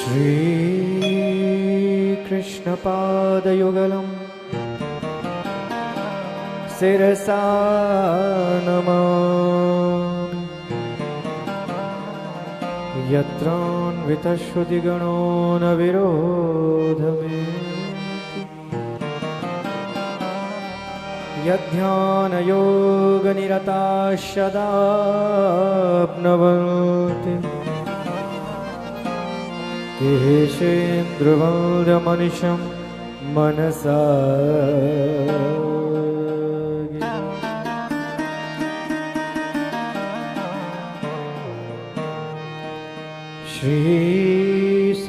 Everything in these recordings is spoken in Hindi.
श्रीकृष्णपादयुगलं शिरसा नमामि। यत्रान्वितश्रुतिगणो न विरोधमे, यध्यानयोगनिरताः सदाप्नवन्ति। केशेन्द्रवन्द्यमनिशं मनसा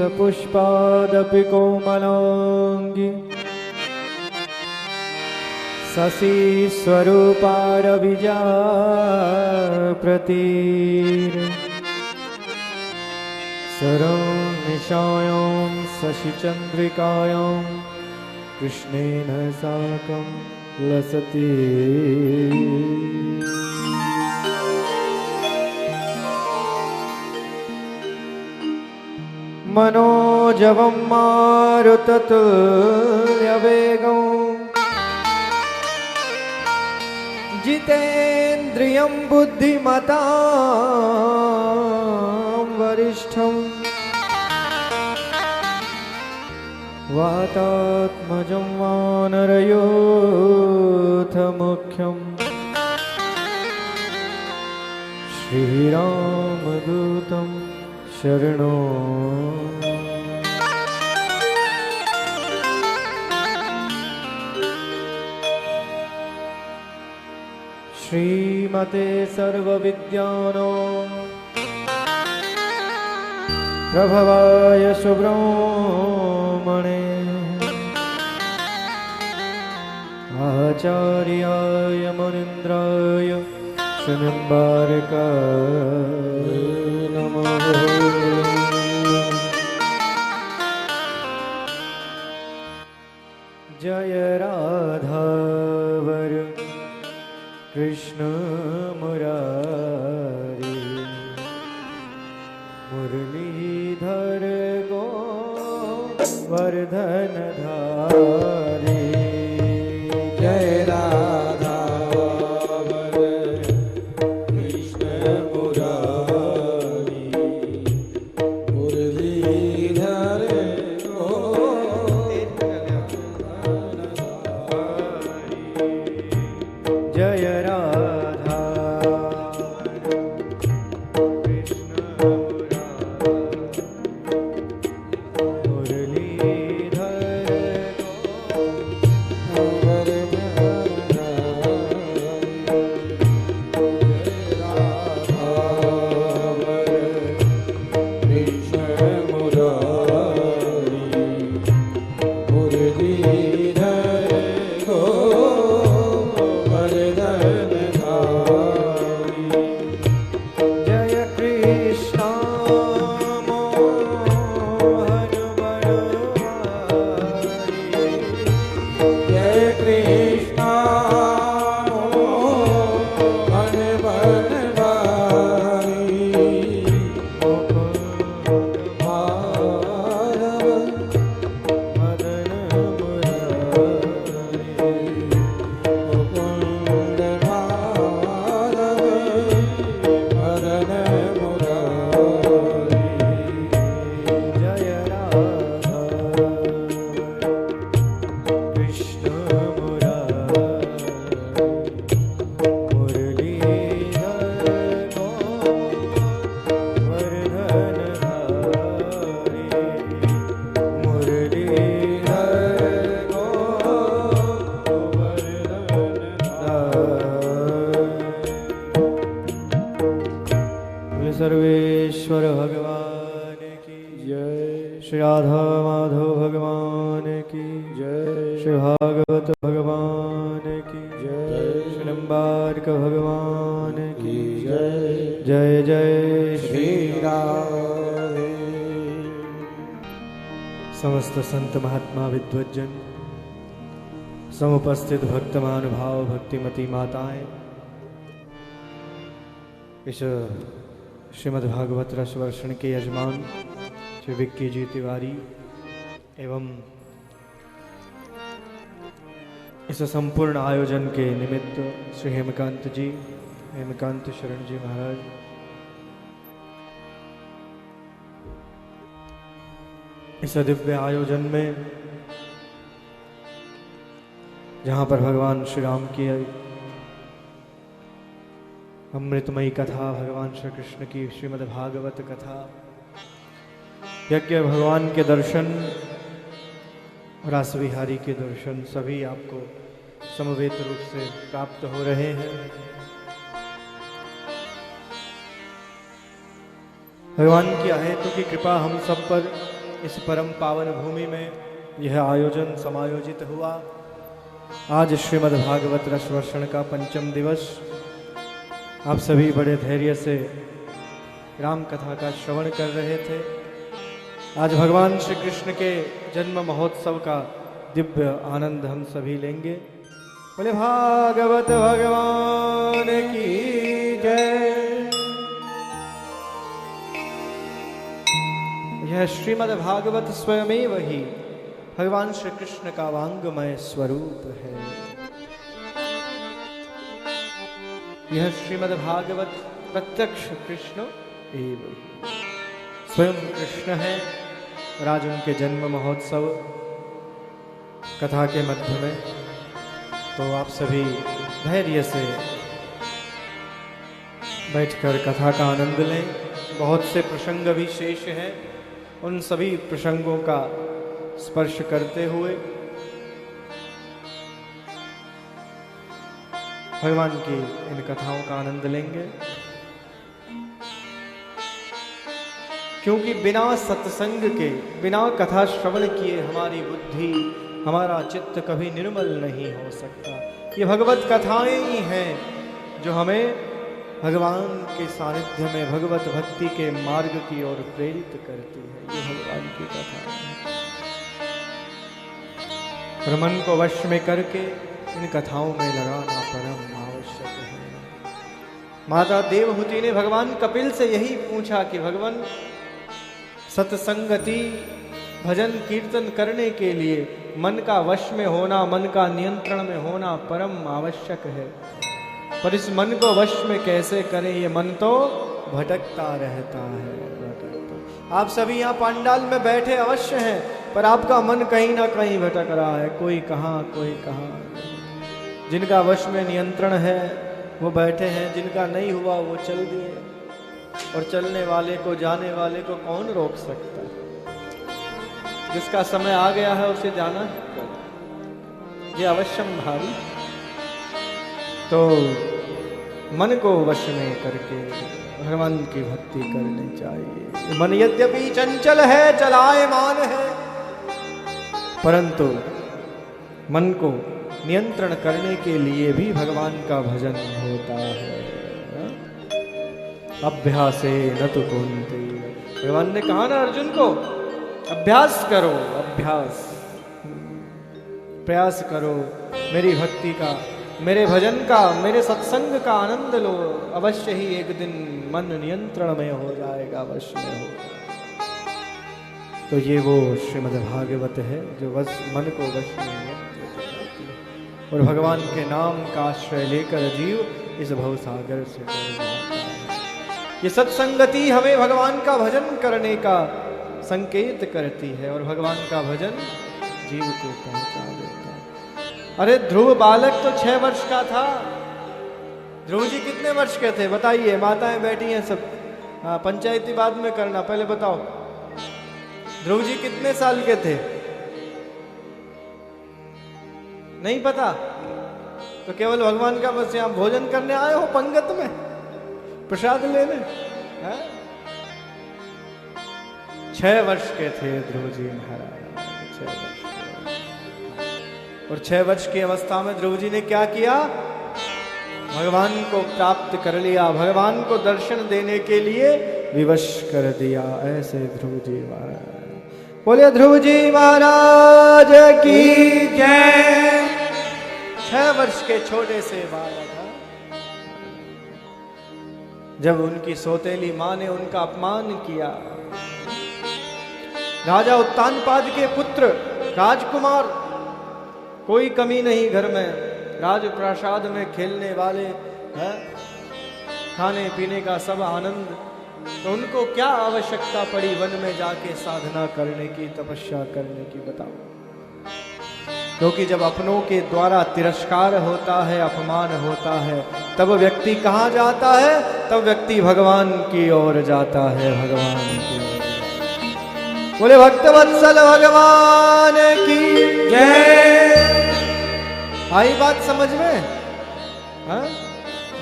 श्रीसपुष्पादपि कोमलाङ्गी शशिस्वरूपारविजाप्रतीर सरनिशायां शशिचन्द्रिकायां कृष्णेन साकं लसति। मनोजवं मारुततुल्यवेगं जितेन्द्रियं बुद्धिमतां वरिष्ठं वातात्मजं वानरयूथमुख्यं श्रीरामदूतं शरणो। श्रीमते सर्वविद्यानां प्रभवाय सुब्रह्मणे आचार्याय मुनीन्द्राय सुनिम्बारकाय नमः। जय राधावर कृष्ण मुरारी, मुरलीधर गोवर्धन धारी। जय राधावर कृष्ण मुरारी, मुरलीधर गोवर्धन धारी। जय सर्वेश्वर भगवान की जय। श्री राधा माधव भगवान की जय। श्री भागवत भगवान की जय। श्री निम्बार्क भगवान की जय। जय जय श्री राधे। समस्त संत महात्मा विद्वज्जन, समुपस्थित भक्त महानुभाव, भक्तिमती माताएं, इस श्रीमद्भागवत रस वर्षण के यजमान श्री विक्की जी तिवारी एवं इस संपूर्ण आयोजन के निमित्त श्री हेमकांत जी, हेमकांत शरण जी महाराज, इस दिव्य आयोजन में जहाँ पर भगवान श्री राम की अमृतमयी कथा, भगवान श्री कृष्ण की श्रीमद् भागवत कथा, यज्ञ भगवान के दर्शन, रास विहारी के दर्शन सभी आपको समवेत रूप से प्राप्त हो रहे हैं। भगवान की अहेतु की कृपा हम सब पर इस परम पावन भूमि में यह आयोजन समायोजित हुआ। आज श्रीमद् भागवत रसवर्षण का पंचम दिवस। आप सभी बड़े धैर्य से राम कथा का श्रवण कर रहे थे। आज भगवान श्री कृष्ण के जन्म महोत्सव का दिव्य आनंद हम सभी लेंगे। बोले भागवत भगवान की जय। यह श्रीमद् भागवत स्वयमेव ही भगवान श्री कृष्ण का वांगमय स्वरूप है। यह श्रीमद् भागवत प्रत्यक्ष कृष्ण एवं स्वयं कृष्ण है। और आज उनके जन्म महोत्सव कथा के मध्य में, तो आप सभी धैर्य से बैठकर कथा का आनंद लें। बहुत से प्रसंग भी शेष हैं, उन सभी प्रसंगों का स्पर्श करते हुए भगवान की इन कथाओं का आनंद लेंगे। क्योंकि बिना सत्संग के, बिना कथा श्रवण किए हमारी बुद्धि, हमारा चित्त कभी निर्मल नहीं हो सकता। ये भगवत कथाएं ही हैं जो हमें भगवान के सानिध्य में भगवत भक्ति के मार्ग की ओर प्रेरित करती है। ये भगवान की कथा है। और मन को वश में करके इन कथाओं में लगाना परम आवश्यक है। माता देवहूति ने भगवान कपिल से यही पूछा कि भगवान, सत्संगति, भजन कीर्तन करने के लिए मन का वश में होना, मन का नियंत्रण में होना परम आवश्यक है। पर इस मन को वश में कैसे करें? ये मन तो भटकता रहता है। आप सभी यहाँ पंडाल में बैठे अवश्य हैं, पर आपका मन कहीं ना कहीं भटक रहा है। कोई कहाँ, कोई कहाँ। जिनका वश में नियंत्रण है वो बैठे हैं, जिनका नहीं हुआ वो चल दिए। और चलने वाले को, जाने वाले को कौन रोक सकता है? जिसका समय आ गया है उसे जाना है। ये अवश्यम भारी। तो मन को वश में करके भगवान की भक्ति करनी चाहिए। मन यद्यपि चंचल है, चलायमान है, परंतु मन को नियंत्रण करने के लिए भी भगवान का भजन होता है। अभ्यासे न तो कुंती। भगवान ने कहा ना अर्जुन को, अभ्यास करो, अभ्यास, प्रयास करो, मेरी भक्ति का, मेरे भजन का, मेरे सत्संग का आनंद लो। अवश्य ही एक दिन मन नियंत्रण में हो जाएगा, अवश्य में होगा। तो ये वो श्रीमद् भागवत है जो बस मन को वश में नियंत्रित करती है। और भगवान के नाम का आश्रय लेकर जीव इस भवसागर से तर जाता है। ये सत्संगति हमें भगवान का भजन करने का संकेत करती है और भगवान का भजन जीव को पहुंचा देता है। अरे ध्रुव बालक तो 6 वर्ष का था। ध्रुव जी कितने वर्ष के थे बताइए? माताएं बैठी हैं सब। हाँ, पंचायती बाद में करना, पहले बताओ ध्रुव जी कितने साल के थे? नहीं पता? तो केवल भगवान का बस यहाँ भोजन करने आए हो, पंगत में प्रसाद लेने। 6 वर्ष के थे ध्रुव जी महाराज, 6 वर्ष के। और 6 वर्ष की अवस्था में ध्रुव जी ने क्या किया? भगवान को प्राप्त कर लिया, भगवान को दर्शन देने के लिए विवश कर दिया। ऐसे ध्रुव जी महाराज। बोले ध्रुव जी महाराज की जय। 6 वर्ष के छोटे से बालक, जब उनकी सौतेली माँ ने उनका अपमान किया, राजा उत्तानपाद के पुत्र राजकुमार, कोई कमी नहीं घर में, राजप्रासाद में खेलने वाले हैं, खाने पीने का सब आनंद। तो उनको क्या आवश्यकता पड़ी वन में जाके साधना करने की, तपस्या करने की, बताओ। क्योंकि जब अपनों के द्वारा तिरस्कार होता है, अपमान होता है, तब व्यक्ति कहाँ जाता है? तब व्यक्ति भगवान की ओर जाता है, भगवान की ओर। बोले भक्तवत्सल भगवान की जय। आई बात समझ में? हा?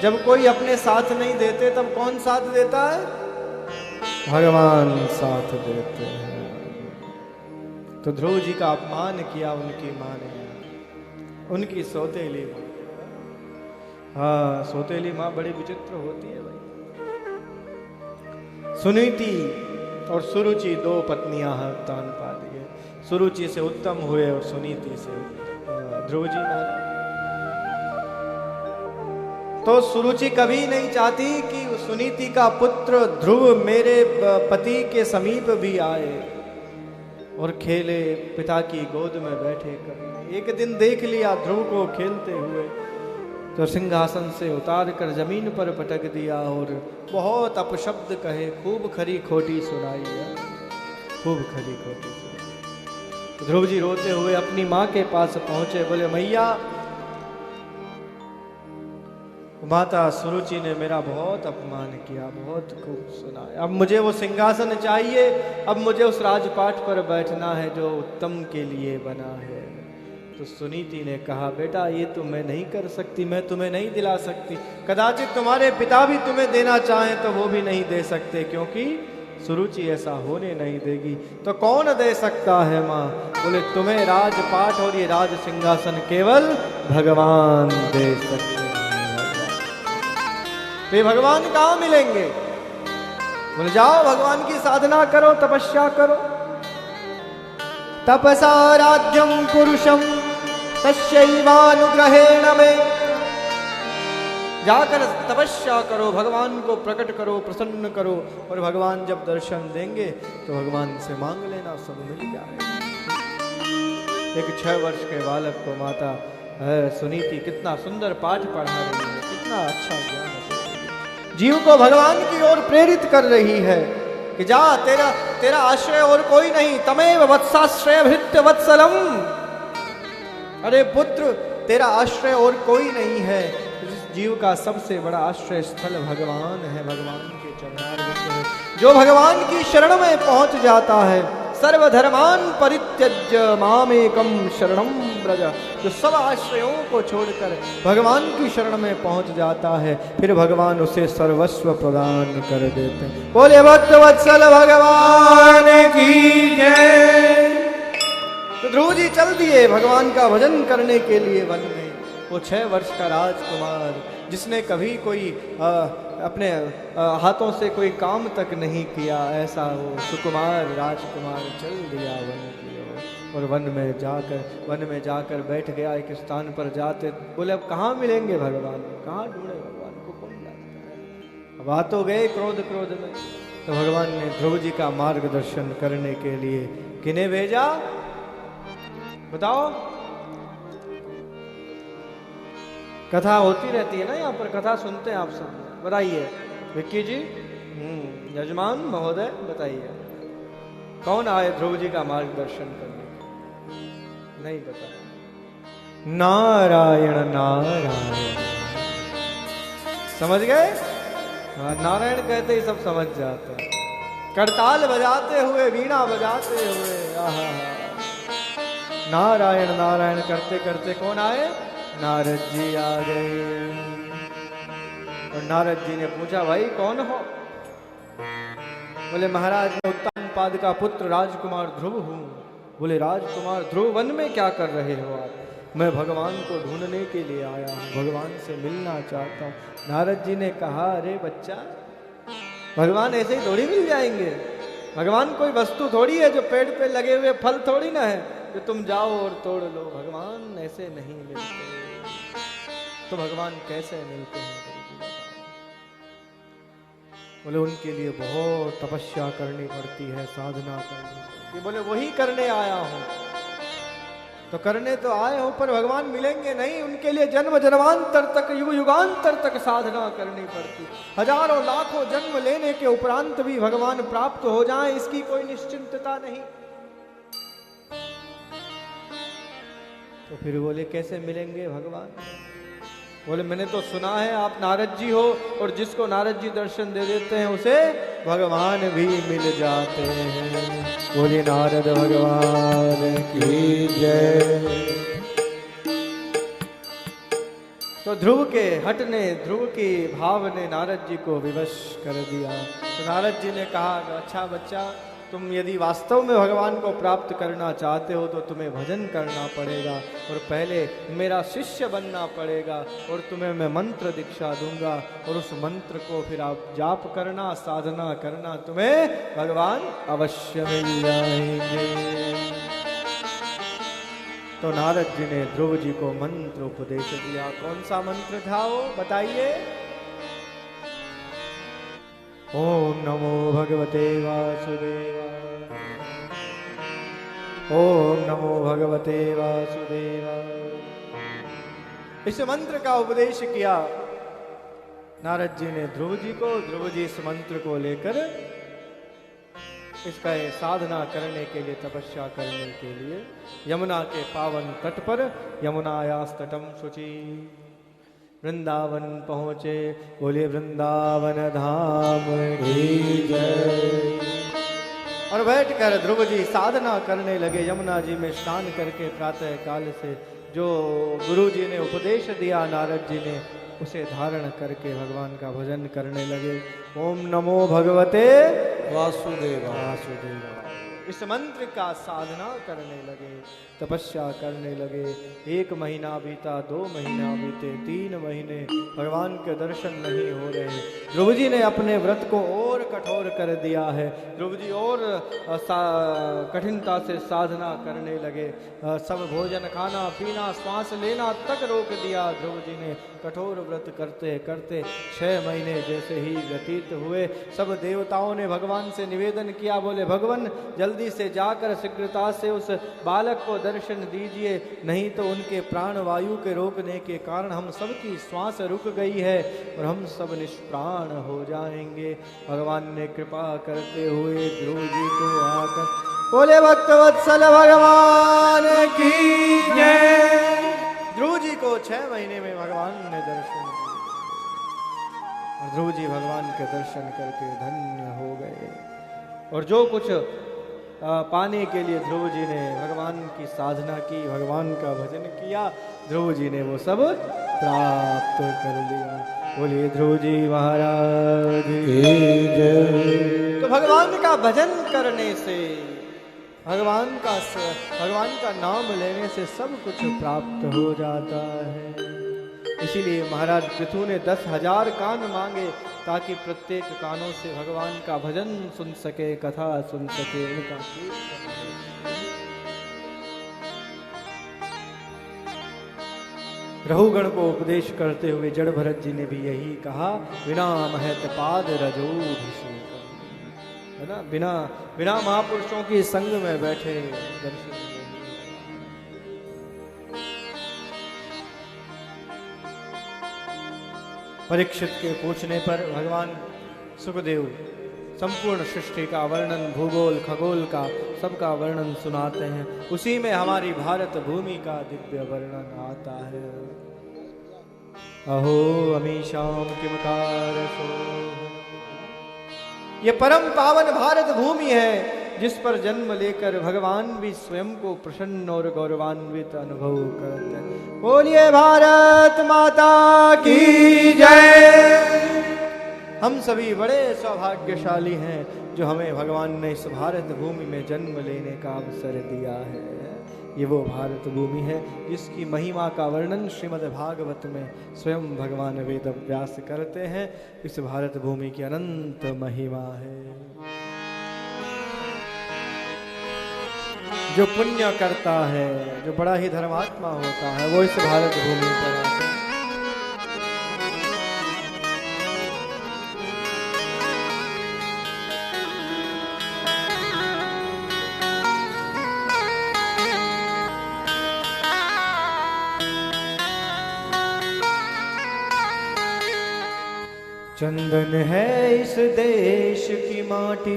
जब कोई अपने साथ नहीं देते तब कौन साथ देता है? भगवान साथ देते हैं। तो ध्रुव जी का अपमान किया उनकी माँ ने, उनकी सौतेली माँ। हाँ, सौतेली माँ बड़ी विचित्र होती है भाई। सुनीति और सुरुचि दो पत्नियां हैं उत्तानपाद के। सुरुचि से उत्तम हुए और सुनीति से ध्रुव जी महाराज। तो सुरुचि कभी नहीं चाहती कि सुनीति का पुत्र ध्रुव मेरे पति के समीप भी आए और खेले, पिता की गोद में बैठे। कभी एक दिन देख लिया ध्रुव को खेलते हुए, तो सिंहासन से उतार कर जमीन पर पटक दिया और बहुत अपशब्द कहे, खूब खरी खोटी सुनाई, खूब खरी खोटी सुनाई। तो ध्रुव जी रोते हुए अपनी माँ के पास पहुंचे, बोले मैया, माता सुरुचि ने मेरा बहुत अपमान किया, बहुत खूब सुनाया। अब मुझे वो सिंहासन चाहिए, अब मुझे उस राजपाट पर बैठना है जो उत्तम के लिए बना है। तो सुनीति ने कहा, बेटा ये तो मैं नहीं कर सकती, मैं तुम्हें नहीं दिला सकती। कदाचित तुम्हारे पिता भी तुम्हें देना चाहें तो वो भी नहीं दे सकते, क्योंकि सुरुचि ऐसा होने नहीं देगी। तो कौन दे सकता है माँ? बोले तुम्हें राजपाट और ये राज सिंहासन केवल भगवान दे सकते। तो भगवान कहाँ मिलेंगे? बोले जाओ भगवान की साधना करो, तपस्या करो। तपसा राज्यम पुरुषम तस्यैवानुग्रहेण में। जाकर तपस्या करो, भगवान को प्रकट करो, प्रसन्न करो, और भगवान जब दर्शन देंगे तो भगवान से मांग लेना, सब मिल जाएगा। एक 6 वर्ष के बालक को माता सुनीति कितना सुंदर पाठ पढ़ा रही है, कितना अच्छा ज्ञान है। जीव को भगवान की ओर प्रेरित कर रही है कि जा, तेरा आश्रय और कोई नहीं, तमेव वत्साश्रय भृत्य वत्सलम। अरे पुत्र, तेरा आश्रय और कोई नहीं है। जीव का सबसे बड़ा आश्रय स्थल भगवान है, भगवान के चरणारविंद है। जो भगवान की शरण में पहुंच जाता है, सर्वधर्मान परित्यज्य मामेकम शरणम व्रज, जो सब आश्रयों को छोड़कर भगवान की शरण में पहुंच जाता है, फिर भगवान उसे सर्वस्व प्रदान कर देते हैं। बोले भक्तवत्सल भगवान की जय। तो ध्रुव जी चल दिए भगवान का भजन करने के लिए वन में। वो 6 वर्ष का राजकुमार, जिसने कभी कोई अपने हाथों से कोई काम तक नहीं किया, ऐसा वो सुकुमार राजकुमार चल दिया वन की ओर। और वन में जाकर बैठ गया एक स्थान पर। जाते बोले अब कहाँ मिलेंगे भगवान, कहाँ ढूंढे भगवान को, कौन जानता है। अब आ तो गए क्रोध में। तो भगवान ने ध्रुव जी का मार्गदर्शन करने के लिए किन्हें भेजा? बताओ। कथा होती रहती है ना यहाँ पर, कथा सुनते हैं आप सब। बताइए विक्की जी, यजमान महोदय, बताइए कौन आए ध्रुव जी का मार्गदर्शन करने? नहीं पता। नारायण नारायण, समझ गए? नारायण कहते ही सब समझ जाते हैं। करताल बजाते हुए, वीणा बजाते हुए, आहा, नारायण नारायण करते करते कौन आए? नारद जी आ गए। और नारद जी ने पूछा, भाई कौन हो? बोले महाराज, मैं उत्तानपाद का पुत्र राजकुमार ध्रुव हूँ। बोले राजकुमार ध्रुव, वन में क्या कर रहे हो आप? मैं भगवान को ढूंढने के लिए आया हूँ, भगवान से मिलना चाहता हूँ। नारद जी ने कहा, अरे बच्चा, भगवान ऐसे ही थोड़ी मिल जाएंगे। भगवान कोई वस्तु थोड़ी है जो पेड़ पे लगे हुए फल थोड़ी ना है जो तुम जाओ और तोड़ लो। भगवान ऐसे नहीं मिलते। तो भगवान कैसे मिलते हैं? बोले उनके लिए बहुत तपस्या करनी पड़ती है, साधना करनी पड़ती है। बोले वही करने आया हूं। तो करने तो आए हो पर भगवान मिलेंगे नहीं, उनके लिए जन्म जन्मांतर तक, युग युगांतर तक साधना करनी पड़ती। हजारों लाखों जन्म लेने के उपरांत भी भगवान प्राप्त हो जाए, इसकी कोई निश्चिंतता नहीं। तो फिर बोले कैसे मिलेंगे भगवान? बोले मैंने तो सुना है आप नारद जी हो, और जिसको नारद जी दर्शन दे देते हैं उसे भगवान भी मिल जाते हैं। बोले नारद भगवान की जय। तो ध्रुव के हटने, ध्रुव की भाव ने नारद जी को विवश कर दिया। तो नारद जी ने कहा अच्छा बच्चा, तुम यदि वास्तव में भगवान को प्राप्त करना चाहते हो तो तुम्हें भजन करना पड़ेगा, और पहले मेरा शिष्य बनना पड़ेगा, और तुम्हें मैं मंत्र दीक्षा दूंगा, और उस मंत्र को फिर आप जाप करना, साधना करना, तुम्हें भगवान अवश्य मिल जाएंगे। तो नारद जी ने ध्रुव जी को मंत्र उपदेश दिया। कौन सा मंत्र था वो बताइए? ओम नमो भगवते वासुदेवाय, ओम नमो भगवते वासुदेवाय। इस मंत्र का उपदेश किया नारद जी ने ध्रुव जी को। ध्रुव जी इस मंत्र को लेकर इसका साधना करने के लिए, तपस्या करने के लिए यमुना के पावन तट पर, यमुनायास तटम शुचि, वृंदावन पहुंचे। बोले वृंदावन धाम की जय। और बैठकर ध्रुव जी साधना करने लगे। यमुना जी में स्नान करके प्रातः काल से जो गुरु जी ने उपदेश दिया नारद जी ने, उसे धारण करके भगवान का भजन करने लगे। ओम नमो भगवते वासुदेवाय। इस मंत्र का साधना करने लगे, तपस्या करने लगे। 1 महीना बीता, 2 महीना बीते, 3 महीने, भगवान के दर्शन नहीं हो रहे। ध्रुव जी ने अपने व्रत को और कठोर कर दिया है। ध्रुव जी और कठिनता से साधना करने लगे। सब भोजन खाना पीना, श्वास लेना तक रोक दिया ध्रुव जी ने। कठोर व्रत करते करते 6 महीने जैसे ही व्यतीत हुए, सब देवताओं ने भगवान से निवेदन किया। बोले भगवान जल्दी से जाकर शीघ्रता से उस बालक को दर्शन दीजिए, नहीं तो उनके प्राण वायु के रोकने के कारण हम सबकी श्वास रुक गई है और हम सब निष्प्राण हो जाएंगे। भगवान ने कृपा करते हुए ध्रुव जी को आकर बोले भक्तवत्सल भगवान की जय। ध्रुव जी को 6 महीने में भगवान ने दर्शन दिए और ध्रुव जी भगवान के दर्शन करके धन्य हो गए। और जो कुछ पाने के लिए ध्रुव जी ने भगवान की साधना की, भगवान का भजन किया, ध्रुव जी ने वो सब प्राप्त कर लिया। बोलिए ध्रुव जी महाराज की जय। तो भगवान का भजन करने से, भगवान का नाम लेने से सब कुछ प्राप्त हो जाता है। इसीलिए महाराज पृथु ने 10,000 कान मांगे ताकि प्रत्येक कानों से भगवान का भजन सुन सके, कथा सुन सके, उनका रहुगण को उपदेश करते हुए जड़ भरत जी ने भी यही कहा, बिना महत पाद रजो है ना, बिना महापुरुषों की संग में बैठे दर्शन। परीक्षित के पूछने पर भगवान सुखदेव संपूर्ण सृष्टि का वर्णन, भूगोल खगोल का सबका वर्णन सुनाते हैं। उसी में हमारी भारत भूमि का दिव्य वर्णन आता है। अहो अमीशाम किमकारसो, ये परम पावन भारत भूमि है जिस पर जन्म लेकर भगवान भी स्वयं को प्रसन्न और गौरवान्वित अनुभव करते हैं। बोलिए भारत माता की जय। हम सभी बड़े सौभाग्यशाली हैं जो हमें भगवान ने इस भारत भूमि में जन्म लेने का अवसर दिया है। ये वो भारत भूमि है जिसकी महिमा का वर्णन श्रीमद् भागवत में स्वयं भगवान वेद व्यास करते हैं। इस भारत भूमि की अनंत महिमा है। जो पुण्य करता है, जो बड़ा ही धर्मात्मा होता है, वो इस भारत भूमि पर आता है। चंदन है इस देश की माटी,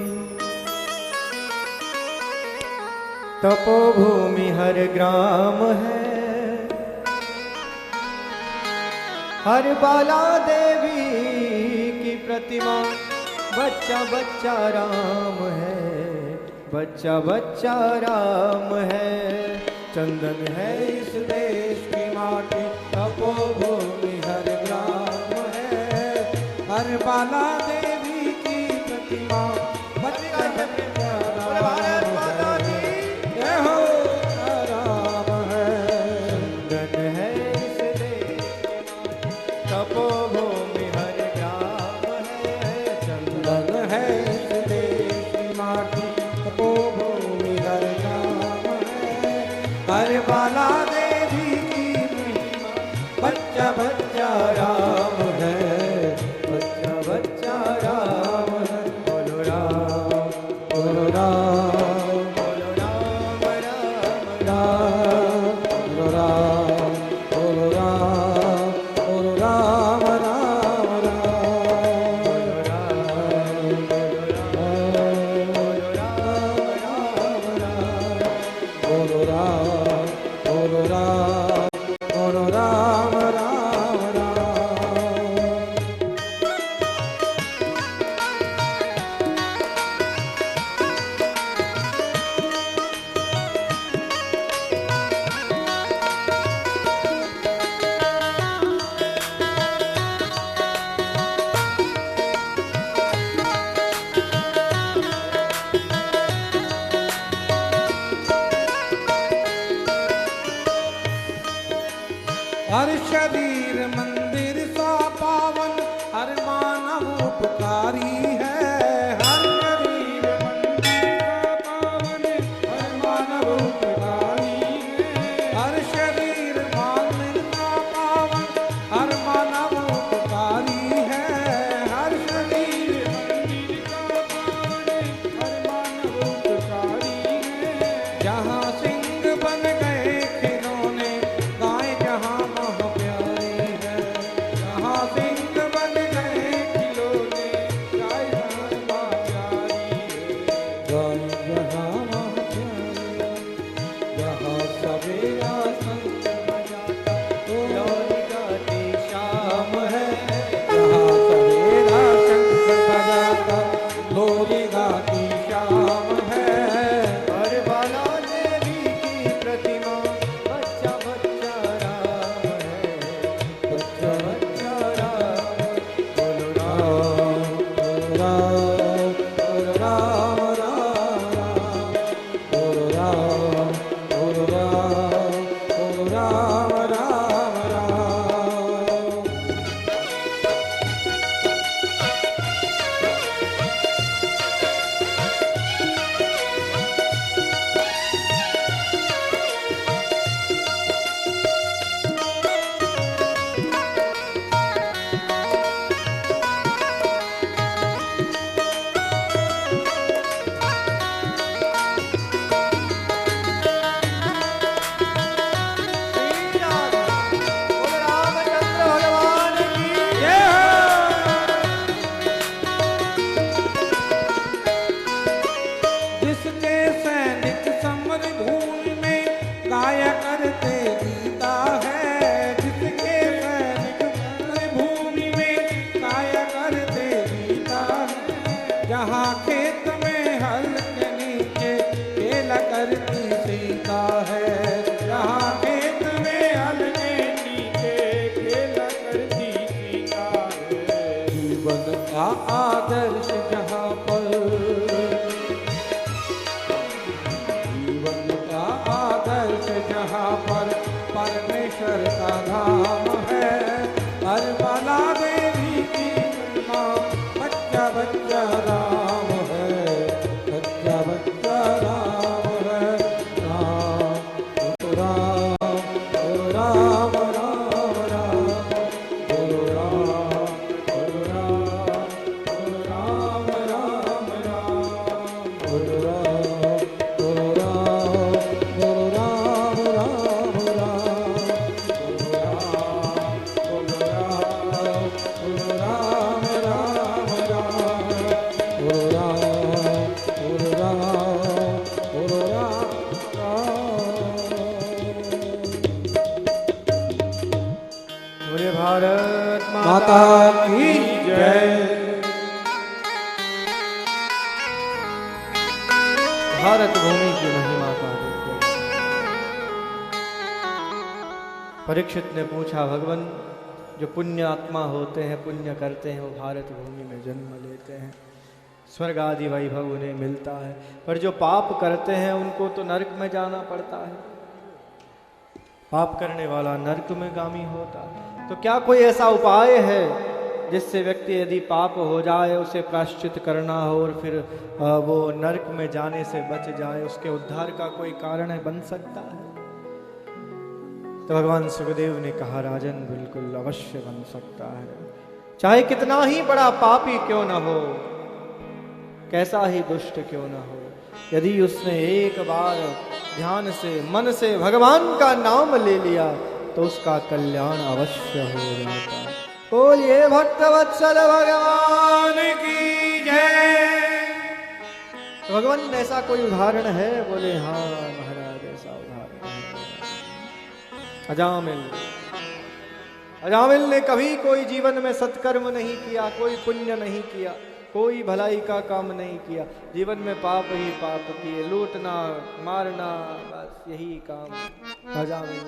तपोभूमि हर ग्राम है। हर बाला देवी की प्रतिमा, बच्चा बच्चा राम है, बच्चा बच्चा राम है। चंदन है इस देश की माटी, तपोभूमि हर ग्राम है। हर बाला देवी की प्रतिमा, बच्चा बच्चा राम है। जय हो राम है। चंदन है इस देश की माटी, तपोभूमि हर ग्राम है। चंदन है इस देश की माटी, तपोभूमि हर ग्राम है। हर बाला देवी की महिमा, बच्चा बच्चा राम है, बच्चा बच्चा राम है। बोलो राम, बोलो राम, बोलो राम, राम राम, बोलो राम, बोलो राम, बोलो राम, राम, राम। बोलो राम, बोलो राम, बोलो राम, राम राम। बोलो राम, बोलो राम, बोलो राम, राम, राम। हर शरीर मंदिर सा पावन, हर मानव उपकारी है। हर शरीर मंदिर सा पावन, हर मानव उपकारी है। हर शरीर मंदिर सा पावन, हर मानव उपकारी है। हर शरीर मंदिर का पावन, हर मानव उपकारी है। जहाँ सिंह बन गए खिलौने, गाय जहाँ मह प्यारी है। जहाँ सिंह बन गए खिलौने, गाय जहाँ मह प्यारी है। गाय जहाँ मह प्यारी है। जहाँ सवेरा शंख बजाता, लोरी गाती शाम है। जहाँ सवेरा शंख बजाता, लोरी गाती शाम है। हर बाला देवी माता की जय। भारत भूमि की महिमा का देखो। परीक्षित ने पूछा, भगवान जो पुण्य आत्मा होते हैं, पुण्य करते हैं, वो भारत भूमि में जन्म लेते हैं, स्वर्ग आदि वैभव उन्हें मिलता है, पर जो पाप करते हैं उनको तो नरक में जाना पड़ता है। पाप करने वाला नरक में गामी होता है। तो क्या कोई ऐसा उपाय है जिससे व्यक्ति यदि पाप हो जाए उसे प्रायश्चित करना हो और फिर वो नरक में जाने से बच जाए, उसके उद्धार का कोई कारण बन सकता है? तो भगवान सुखदेव ने कहा, राजन बिल्कुल अवश्य बन सकता है। चाहे कितना ही बड़ा पापी क्यों न हो, कैसा ही दुष्ट क्यों न हो, यदि उसने एक बार ध्यान से मन से भगवान का नाम ले लिया तो उसका कल्याण अवश्य हो जाता है। बोलिए भक्त वत्सल भगवान की जय। भगवान ऐसा कोई उदाहरण है? बोले हाँ महाराज, ऐसा उदाहरण है। अजामिल ने कभी कोई जीवन में सत्कर्म नहीं किया, कोई पुण्य नहीं किया, कोई भलाई का काम नहीं किया, जीवन में पाप ही पाप किए, लूटना मारना, बस यही काम अजामिल।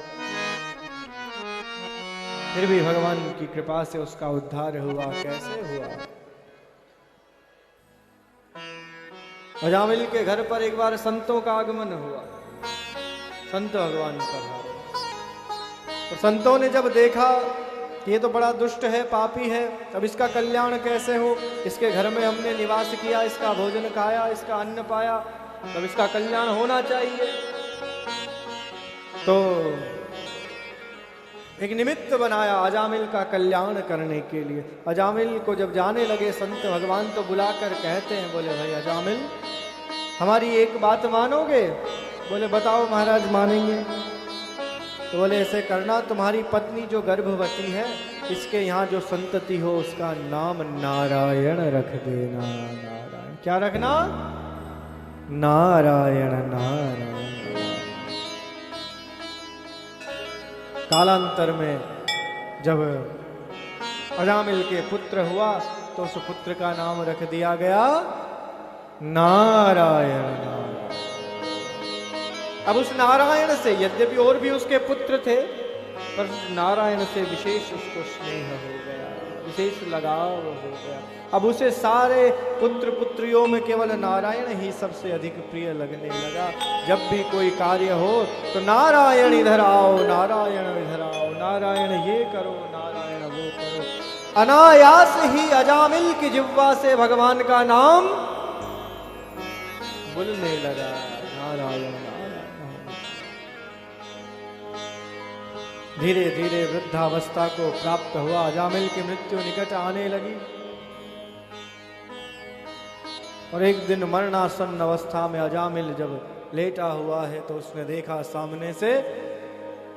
फिर भी भगवान की कृपा से उसका उद्धार हुआ। कैसे हुआ? अजामिल के घर पर एक बार संतों का आगमन हुआ। संत भगवान पधारे और संतों ने जब देखा कि ये तो बड़ा दुष्ट है, पापी है, अब इसका कल्याण कैसे हो? इसके घर में हमने निवास किया, इसका भोजन खाया, इसका अन्न पाया, तब इसका कल्याण होना चाहिए। तो एक निमित्त बनाया अजामिल का कल्याण करने के लिए। अजामिल को जब जाने लगे संत भगवान तो बुलाकर कहते हैं, बोले भाई अजामिल, हमारी एक बात मानोगे? बोले बताओ महाराज, मानेंगे। तो बोले ऐसे करना, तुम्हारी पत्नी जो गर्भवती है, इसके यहाँ जो संतति हो उसका नाम नारायण रख देना। नारायण क्या रखना? नारायण नारायण। कालांतर में जब अजामिल के पुत्र हुआ तो उस पुत्र का नाम रख दिया गया नारायण। नारायण। अब उस नारायण से, यद्यपि और भी उसके पुत्र थे, पर नारायण से विशेष उसको स्नेह हो गया, विशेष लगाव हो गया। अब उसे सारे पुत्र पुत्रियों में केवल नारायण ही सबसे अधिक प्रिय लगने लगा। जब भी कोई कार्य हो तो नारायण इधर आओ, नारायण इधर आओ, नारायण ये करो, नारायण वो करो। अनायास ही अजामिल की जिह्वा से भगवान का नाम बोलने लगा, नारायण नारायण। धीरे धीरे वृद्धावस्था को प्राप्त हुआ। अजामिल की मृत्यु निकट आने लगी और एक दिन मरणासन्न अवस्था में अजामिल जब लेटा हुआ है तो उसने देखा सामने से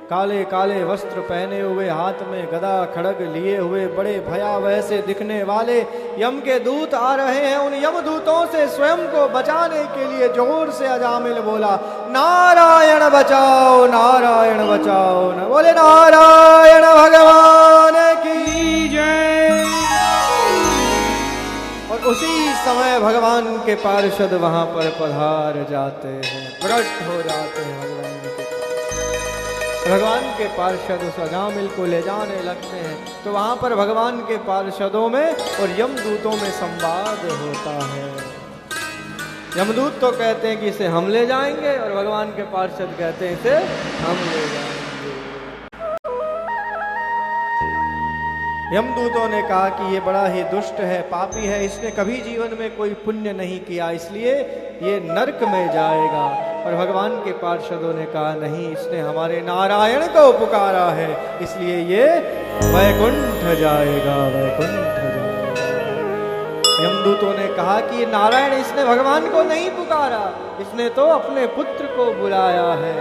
काले काले वस्त्र पहने हुए, हाथ में गदा खड़ग लिए हुए, बड़े भयावह से दिखने वाले यम के दूत आ रहे हैं। उन यमदूतों से स्वयं को बचाने के लिए जोर से अजामिल बोला, नारायण बचाओ, नारायण बचाओ। न बोले नारायण भगवान की जय। और उसी समय भगवान के पार्षद वहां पर पधार जाते हैं, प्रकट हो जाते हैं भगवान के। भगवान के पार्षद उस अजामिल को ले जाने लगते हैं तो वहां पर भगवान के पार्षदों में और यमदूतों में संवाद होता है। यमदूत तो कहते हैं कि इसे हम ले जाएंगे और भगवान के पार्षद कहते हैं इसे हम ले जाएंगे। यमदूतों ने कहा कि ये बड़ा ही दुष्ट है, पापी है, इसने कभी जीवन में कोई पुण्य नहीं किया, इसलिए ये नरक में जाएगा। और भगवान के पार्षदों ने कहा नहीं, इसने हमारे नारायण को पुकारा है, इसलिए ये वैकुंठ जाएगा, वैकुंठ जाएगा। यमदूतों ने कहा कि ये नारायण, इसने भगवान को नहीं पुकारा, इसने तो अपने पुत्र को बुलाया है।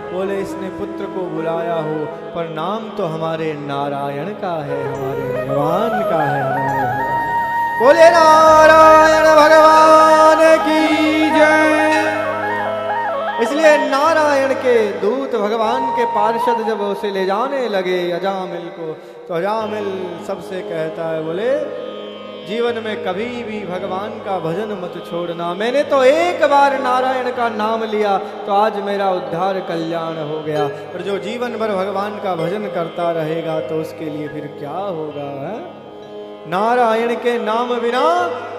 बोले इसने पुत्र को बुलाया हो पर नाम तो हमारे नारायण का है, हमारे भगवान का है, हमारे भगवान। बोले नारायण भगवान की जय। इसलिए नारायण के दूत भगवान के पार्षद जब उसे ले जाने लगे अजामिल को, तो अजामिल सबसे कहता है, बोले जीवन में कभी भी भगवान का भजन मत छोड़ना। मैंने तो एक बार नारायण का नाम लिया तो आज मेरा उद्धार कल्याण हो गया, और जो जीवन भर भगवान का भजन करता रहेगा तो उसके लिए फिर क्या होगा है? नारायण के नाम बिना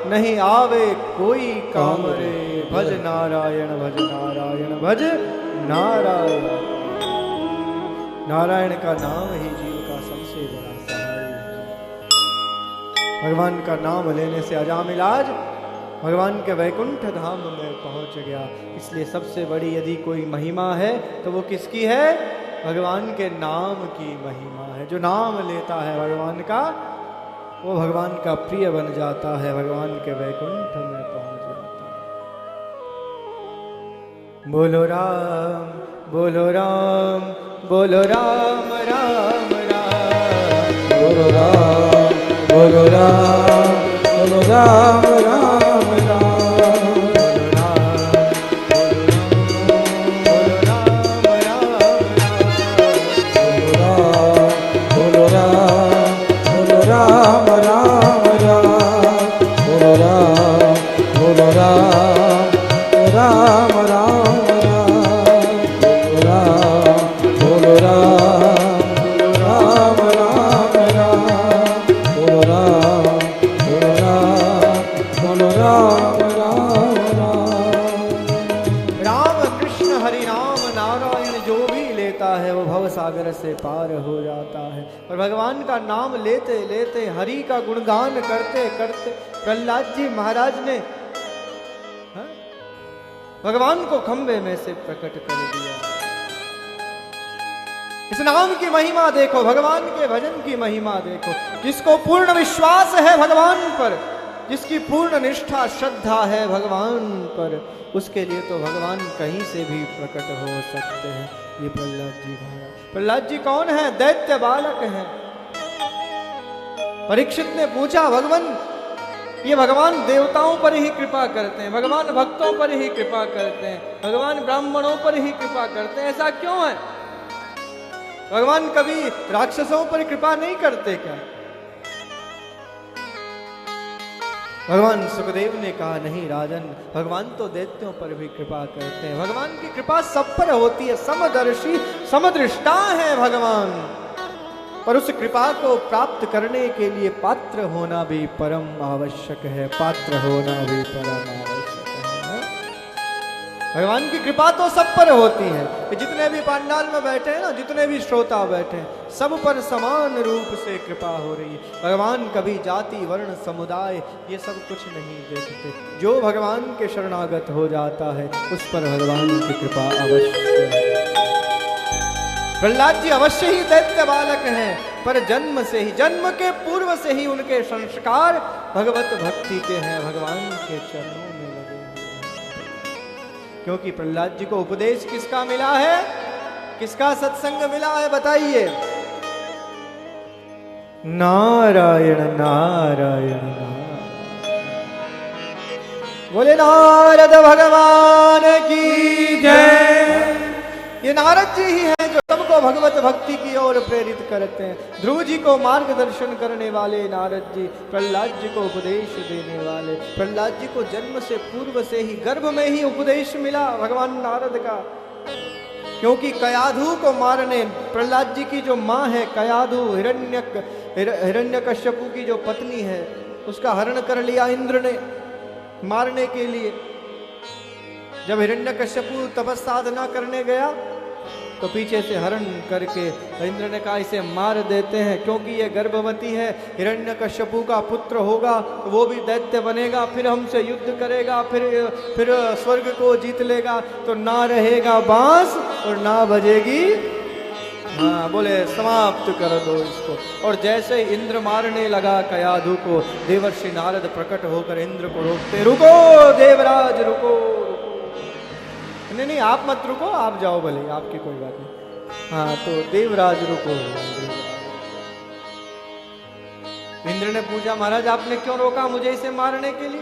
नहीं आवे कोई काम रे, भज नारायण भज नारायण भज नारायण। नारायण का नाम ही जीव का सबसे बड़ा सहाय है। भगवान का नाम लेने से अजामिल आज भगवान के वैकुंठ धाम में पहुंच गया। इसलिए सबसे बड़ी यदि कोई महिमा है तो वो किसकी है? भगवान के नाम की महिमा है। जो नाम लेता है भगवान का, वो भगवान का प्रिय बन जाता है, भगवान के वैकुंठ में पहुंच जाता है। बोलो राम बोलो राम बोलो राम राम राम, बोलो राम बोलो राम बोलो राम राम राम, बोलो राम बोलो राम राम राम, बोलो राम बोलो राम राम राम राम, बोलो राम राम राम राम, बोलो राम बोलो राम बोलो राम राम राम। राम कृष्ण हरि नाम नारायण जो भी लेता है वो भव सागर से पार हो जाता है। और भगवान का नाम लेते लेते हरि का गुणगान करते करते प्रहलाद जी महाराज ने भगवान को खंबे में से प्रकट कर दिया। इस नाम की महिमा देखो, भगवान के भजन की महिमा देखो। जिसको पूर्ण विश्वास है भगवान पर, जिसकी पूर्ण निष्ठा श्रद्धा है भगवान पर, उसके लिए तो भगवान कहीं से भी प्रकट हो सकते हैं। ये प्रहलाद जी महाराज। प्रहलाद जी कौन है? दैत्य बालक हैं। परीक्षित ने पूछा, भगवान ये भगवान देवताओं पर ही कृपा करते हैं, भगवान भक्तों पर ही कृपा करते हैं, भगवान ब्राह्मणों पर ही कृपा करते हैं, ऐसा क्यों है? भगवान कभी राक्षसों पर कृपा नहीं करते क्या? भगवान सुखदेव ने कहा, नहीं राजन, भगवान तो दैत्यों पर भी कृपा करते हैं। भगवान की कृपा सब पर होती है, समदर्शी समदृष्टा है भगवान। पर उस कृपा को प्राप्त करने के लिए पात्र होना भी परम आवश्यक है, पात्र होना भी परम आवश्यक है। भगवान की कृपा तो सब पर होती है। जितने भी पंडाल में बैठे हैं ना, जितने भी श्रोता बैठे हैं, सब पर समान रूप से कृपा हो रही है। भगवान कभी जाति वर्ण समुदाय ये सब कुछ नहीं देखते। जो भगवान के शरणागत हो जाता है उस पर भगवान की कृपा अवश्य है। प्रहलाद जी अवश्य ही दैत्य बालक हैं, पर जन्म से ही, जन्म के पूर्व से ही उनके संस्कार भगवत भक्ति के हैं, भगवान के चरणों में लगे हुए हैं। क्योंकि प्रहलाद जी को उपदेश किसका मिला है? किसका सत्संग मिला है? बताइए। नारायण नारायण नारायण। बोले नारद भगवान की जय। ये नारद जी ही हैं जो सबको भगवत भक्ति की ओर प्रेरित करते हैं। ध्रुव जी को मार्गदर्शन करने वाले नारद जी, प्रहलाद जी को उपदेश देने वाले। प्रहलाद जी को जन्म से पूर्व से ही, गर्भ में ही उपदेश मिला भगवान नारद का। क्योंकि कयाधु को मारने, प्रहलाद जी की जो माँ है कयाधु, हिरण्यकश्यपु की जो पत्नी है, उसका हरण कर लिया इंद्र ने मारने के लिए। जब हिरण्यकश्यपु तपस्साधना करने गया तो पीछे से हरण करके इंद्र ने कहा इसे मार देते हैं, क्योंकि ये गर्भवती है, हिरण्यकश्यपु का पुत्र होगा तो वो भी दैत्य बनेगा, फिर हमसे युद्ध करेगा, फिर स्वर्ग को जीत लेगा, तो ना रहेगा बांस और ना बजेगी। हाँ, बोले समाप्त कर दो इसको। और जैसे इंद्र मारने लगा कयाधु को, देवर्षि नारद प्रकट होकर इंद्र को रोकते, रुको देवराज रुको। नहीं आप मत रुको, आप जाओ, भले आपकी कोई बात नहीं। हाँ, तो देवराज रुको। इंद्र ने पूछा, महाराज आपने क्यों रोका मुझे इसे मारने के लिए?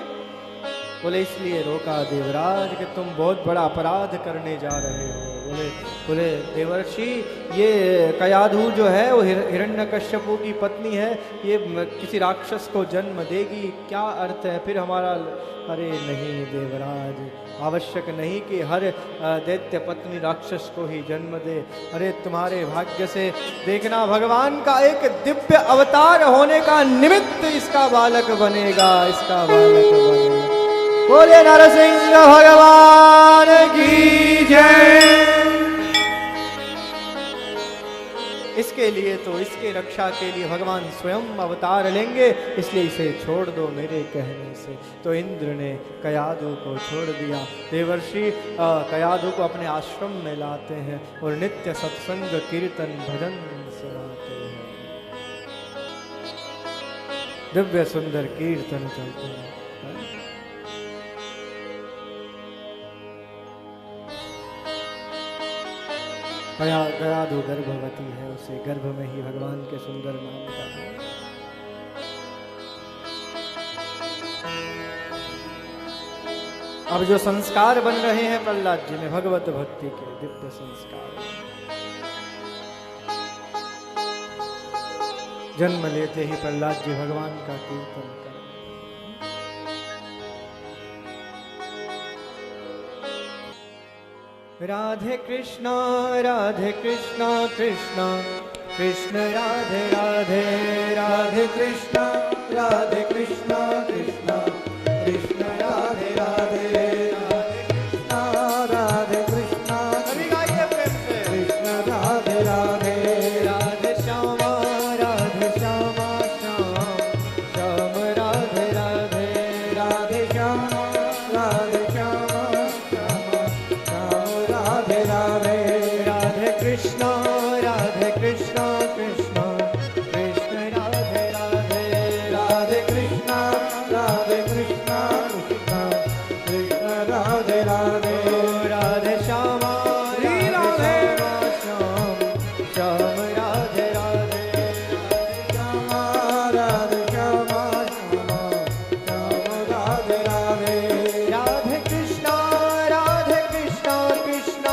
बोले इसलिए रोका देवराज कि तुम बहुत बड़ा अपराध करने जा रहे हो। बोले देवर्षि, ये कयाधु जो है वो हिरण्यकश्यपु की पत्नी है, ये किसी राक्षस को जन्म देगी, क्या अर्थ है फिर हमारा। अरे नहीं देवराज, आवश्यक नहीं कि हर दैत्य पत्नी राक्षस को ही जन्म दे। अरे तुम्हारे भाग्य से देखना, भगवान का एक दिव्य अवतार होने का निमित्त इसका बालक बनेगा, इसका बालक बनेगा। बोले नरसिंह भगवान की जय। इसके लिए तो इसके रक्षा के लिए भगवान स्वयं अवतार लेंगे, इसलिए इसे छोड़ दो मेरे कहने से। तो इंद्र ने कयाधु को छोड़ दिया। देवर्षि कयाधु को अपने आश्रम में लाते हैं और नित्य सत्संग कीर्तन भजन सुनाते हैं। दिव्य सुंदर कीर्तन चलते हैं। कयाधु गर्भवती है, उसे गर्भ में ही भगवान के सुंदर नाम का है। अब जो संस्कार बन रहे हैं प्रहलाद जी में भगवत भक्ति के दिव्य संस्कार, जन्म लेते ही प्रहलाद जी भगवान का कीर्तन कर। राधे कृष्णा कृष्ण कृष्ण राधे राधे, राधे कृष्णा कृष्ण कृष्ण कृष्ण राधे राधे, राधे कृष्णा अभी गाइए प्रेम से। कृष्ण राधे राधे, राधे श्यामा श्याम श्याम राधे राधे, राधे श्यामा कृष्ण कृष्ण कृष्ण राधे राधे, राधे कृष्ण कृष्ण कृष्ण राधे राधे, राधे श्यामा श्याम श्याम राधे राधे, राधे श्यामा श्याम राधे राधे, राधे कृष्ण कृष्ण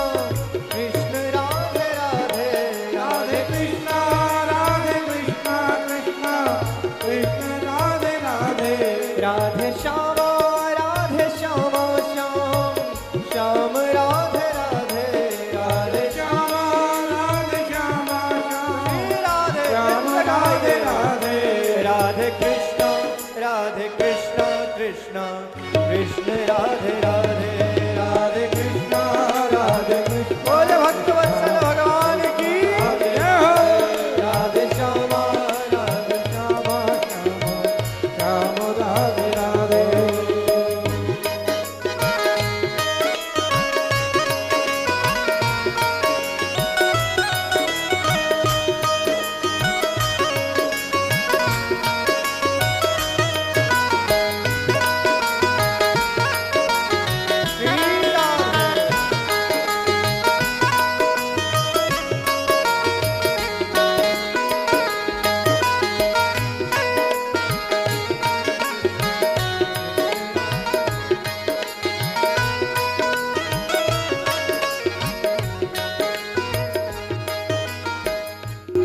कृष्ण राधे राधे, राधे कृष्ण कृष्ण कृष्ण राधे राधे, राधे श्यामा श्याम श्याम राधे राधे, राधे श्यामा श्याम राधे राधे, राधे कृष्ण कृष्ण कृष्ण राधे राधे, राधे कृष्ण बोले भक्त वत्सल भगवान की राधे श्यामा श्याम राधे राधे।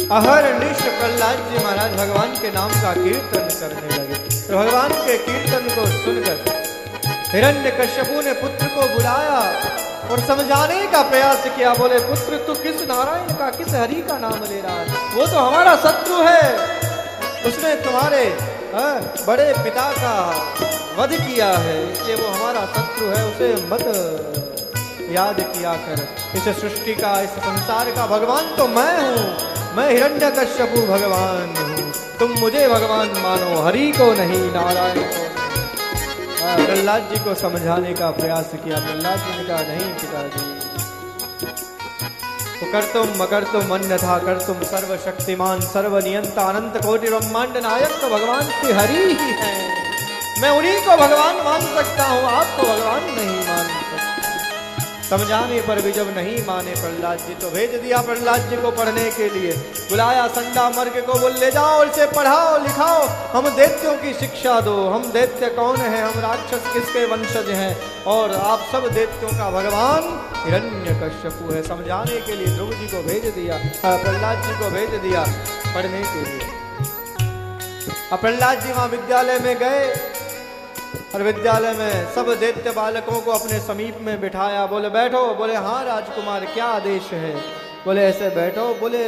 अहरनिश प्रहलाद जी महाराज भगवान के नाम का कीर्तन करने लगे। तो भगवान के कीर्तन को सुनकर हिरण्यकश्यपु ने पुत्र को बुलाया और समझाने का प्रयास किया। बोले पुत्र, तू किस नारायण का, किस हरि का नाम ले रहा है? वो तो हमारा शत्रु है, उसने तुम्हारे बड़े पिता का वध किया है, इसलिए वो हमारा शत्रु है, उसे मत याद किया कर। इस सृष्टि का, इस संसार का भगवान तो मैं हूँ, मैं हिरण्यकश्यपु भगवान हूँ, तुम मुझे भगवान मानो, हरि को नहीं, नारायण को नहीं। प्रहलाद जी को समझाने का प्रयास किया। प्रहलाद जी ने कहा नहीं पिताजी, तो कर तुम मगर तुम अन्यथा कर तुम सर्वशक्तिमान सर्वनियंता अनंत कोटि ब्रह्मांड नायक तो भगवान श्री हरि ही है। मैं उन्हीं को भगवान मान सकता हूँ, आपको भगवान नहीं मान सकता। समझाने पर भी जब नहीं माने प्रहलाद जी तो भेज दिया प्रहलाद जी को पढ़ने के लिए। बुलाया संडा मर्ग को, बोल ले जाओ और इसे पढ़ाओ लिखाओ, हम दैत्यों की शिक्षा दो। हम दैत्य कौन है, हम राक्षस किसके वंशज हैं, और आप सब दैत्यों का भगवान हिरण्यकश्यपु है। समझाने के लिए ध्रुव जी को भेज दिया, प्रहलाद जी को भेज दिया पढ़ने के लिए। अब प्रहलाद जी वहां विद्यालय में गए और विद्यालय में सब दैत्य बालकों को अपने समीप में बिठाया। बोले बैठो। बोले हाँ राजकुमार, क्या आदेश है। बोले ऐसे बैठो। बोले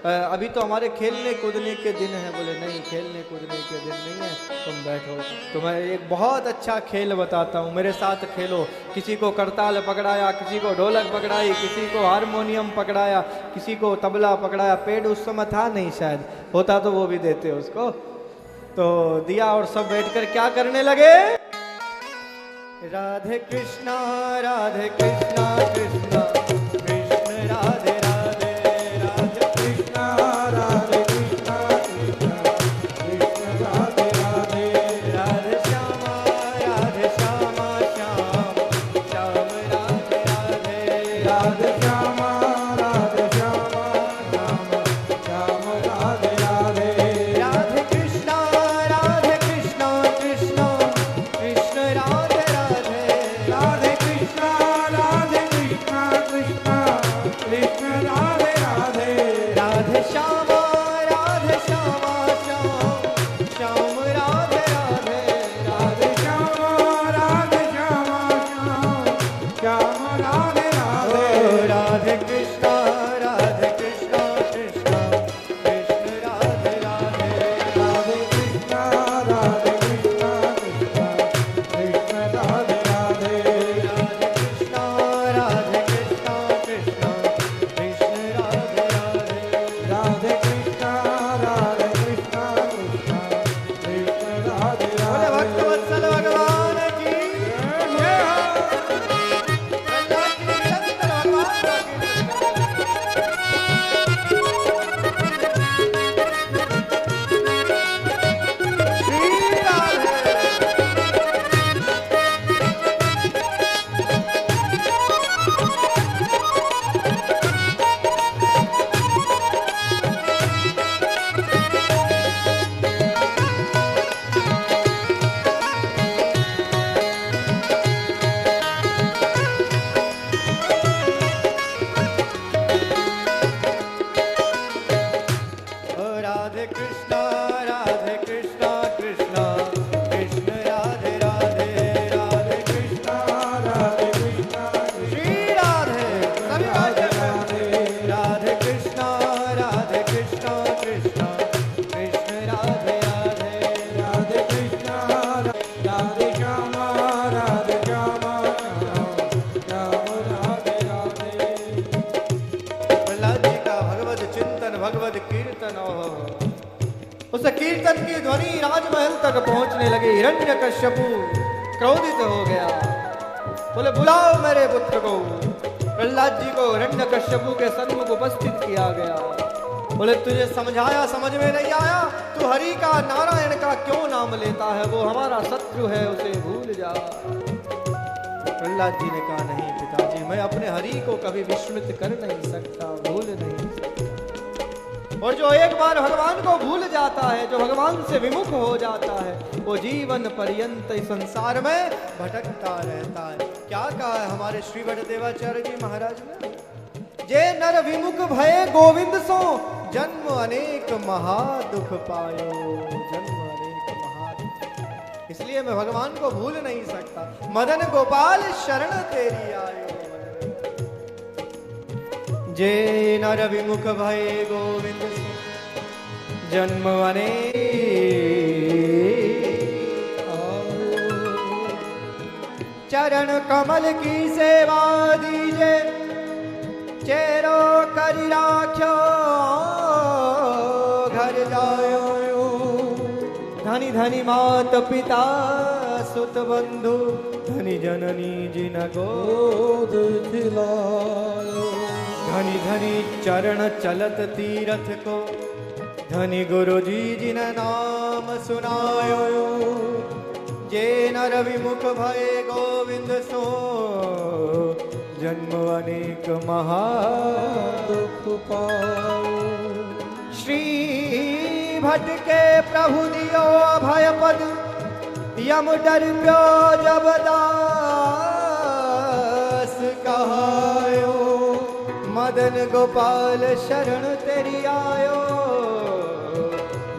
अभी तो हमारे खेलने कूदने के दिन है। बोले नहीं, खेलने कूदने के दिन नहीं है, तुम बैठो, तुम्हें एक बहुत अच्छा खेल बताता हूँ, मेरे साथ खेलो। किसी को करताल पकड़ाया, किसी को ढोलक पकड़ाई, किसी को हारमोनियम पकड़ाया, किसी को तबला पकड़ाया। पेड़ उस समय था नहीं, शायद होता तो वो भी देते उसको, तो दिया और सब बैठकर क्या करने लगे। राधे कृष्णा कृष्णा कृष्ण राधे राधे, राधे कृष्णा कृष्णा कृष्ण कृष्ण राधे राधे, राधे श्यामा श्याम श्याम राधे राधे, राधे श्यामा श्याम श्याम राधे राधे, राधे कृष्णा कृष्ण कृष्ण राधे राधे, राधे कृष्णा कृष्ण कृष्ण राधे राधे, राधे श्यामा श्याम श्याम राधे राधे, राधे श्यामा श्याम श्याम राधे राधे, राधे कृष्णा कृष्ण कृष्ण राधे राधे, राधे कृष्णा कृष्ण कृष्ण राधे राधे, राधे कृष्णा कृष्ण कृष्ण कृष्ण राधे राधे, राधे कृष्णा कृष्ण कृष्ण राधे राधे। बोले भक्तवत्सल भगवान की जय हो। प्रहलाद जी निरंतर भगवान की श्री राधे। राधे कृष्णा कृष्ण कृष्ण राधे राधे, राधे कृष्णा श्री राधे। सभी राधे राधे कृष्णा कृष्ण कृष्ण राधे राधे, राधे कृष्णा राधे श्यामा श्याम राधे राधे। प्रहलाद जी का भगवत चिंतन, भगवत कीर्तन, उस कीर्तन की ध्वनि राजमहल तक पहुंचने लगी। हिरण्यकश्यपु क्रोधित हो गया। बोले बुलाओ मेरे पुत्र को। प्रहलाद जी को हिरण्यकश्यपु के सन्मुख उपस्थित किया गया। बोले तुझे समझाया, समझ में नहीं आया, तू हरि का नारायण का क्यों नाम लेता है, वो हमारा शत्रु है, उसे भूल जा। प्रहलाद जी ने कहा नहीं पिताजी, मैं अपने हरि को कभी विस्मृत कर नहीं सकता, भूल नहीं सकता। और जो एक बार भगवान को भूल जाता है, जो भगवान से विमुख हो जाता है, वो जीवन पर्यंत इस संसार में भटकता रहता है। क्या कहा है हमारे श्री वटदेवाचार्य जी महाराज ने, जे नर विमुख भये गोविंद सो, जन्म अनेक महादुख पायो, जन्म अनेक महादुख। इसलिए मैं भगवान को भूल नहीं सकता। मदन गोपाल शरण तेरी आयो, जे नर विमुख भये गोविंद सो, जन्म अनेक चरण कमल की सेवा दीजे, चेरो करी राख्यो घर जायो। धनी धनी मात पिता सुत बंधु, धनी जननी जिन गोद खिलायो। धनी धनी चरण चलत तीरथ को, धनी गुरु जी जिन नाम सुनायो। जे नर विमुख भये गोविंद सो, जन्म अनेक महा दुख पाओ। श्री भट्ट के प्रभु दियो अभय पद, यम डर प्यो जब दास कहायो, मदन गोपाल शरण तेरी आयो,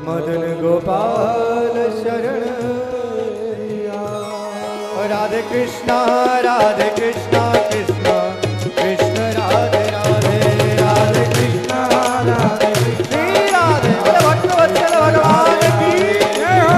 मदन गोपाल शरण तेरी आयो। राधे कृष्णा कृष्णा कृष्ण राधे राधे, राधे कृष्णा राधे कृष्ण राधे। बोले भक्तवत्सल भगवान की जय हो।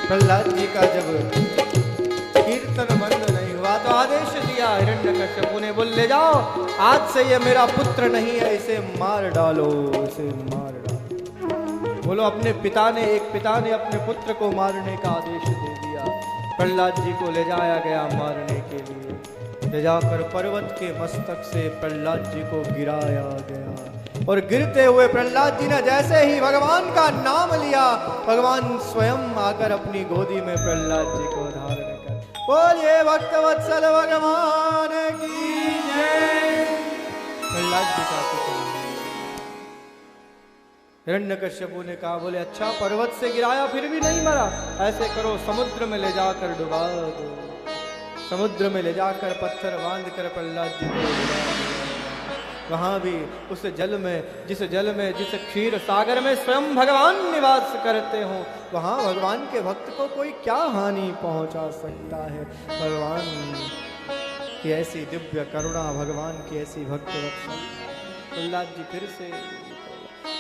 प्रहलाद जी का जब कीर्तन बंद नहीं हुआ तो आदेश दिया हिरण्यकश्यपु ने, बोल ले जाओ, आज से ये मेरा पुत्र नहीं है, इसे मार डालो, इसे मार डालो। बोलो अपने पिता ने अपने पुत्र को मारने का आदेश दे दिया। प्रहलाद जी को ले जाया गया मारने के लिए, ले जाकर पर्वत के मस्तक से प्रहलाद जी को गिराया गया। और गिरते हुए प्रहलाद जी ने जैसे ही भगवान का नाम लिया, भगवान स्वयं आकर अपनी गोदी में प्रहलाद जी को धारण कर। बोलिए भक्तवत्सल भगवान की जय। प्रहलाद जी का कुछ नहीं। हिरण्यकश्यपु ने कहा, बोले अच्छा पर्वत से गिराया फिर भी नहीं मरा, ऐसे करो समुद्र में ले जाकर डुबा दो। समुद्र में ले जाकर पत्थर बांध कर प्रहलाद जी को वहां भी उस जल में जिस क्षीर सागर में स्वयं भगवान निवास करते हो, वहां भगवान के भक्त को कोई क्या हानि पहुंचा सकता है। भगवान की ऐसी दिव्य करुणा, भगवान की ऐसी भक्त रक्षा। प्रहलाद जी फिर से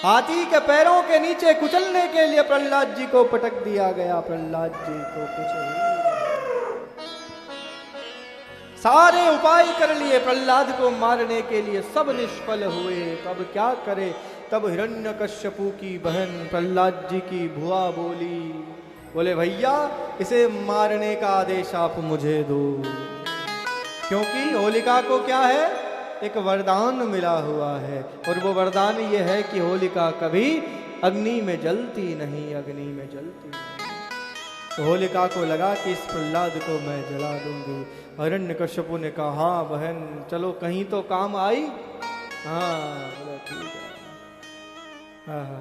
हाथी के पैरों के नीचे कुचलने के लिए प्रहलाद जी को पटक दिया गया। प्रहलाद जी को कुछ सारे उपाय कर लिए प्रहलाद को मारने के लिए, सब निष्फल हुए। तब क्या करे, तब हिरण्यकश्यपु की बहन प्रहलाद जी की भुआ बोली, बोले भैया इसे मारने का आदेश आप मुझे दो, क्योंकि होलिका को क्या है, एक वरदान मिला हुआ है, और वो वरदान ये है कि होलिका कभी अग्नि में जलती नहीं, अग्नि में जलती नहीं। तो होलिका को लगा कि इस प्रहलाद को मैं जला दूंगी। हिरण्यकश्यपु ने कहा, हाँ बहन चलो कहीं तो काम आई। हाँ बोला ठीक है। हाँ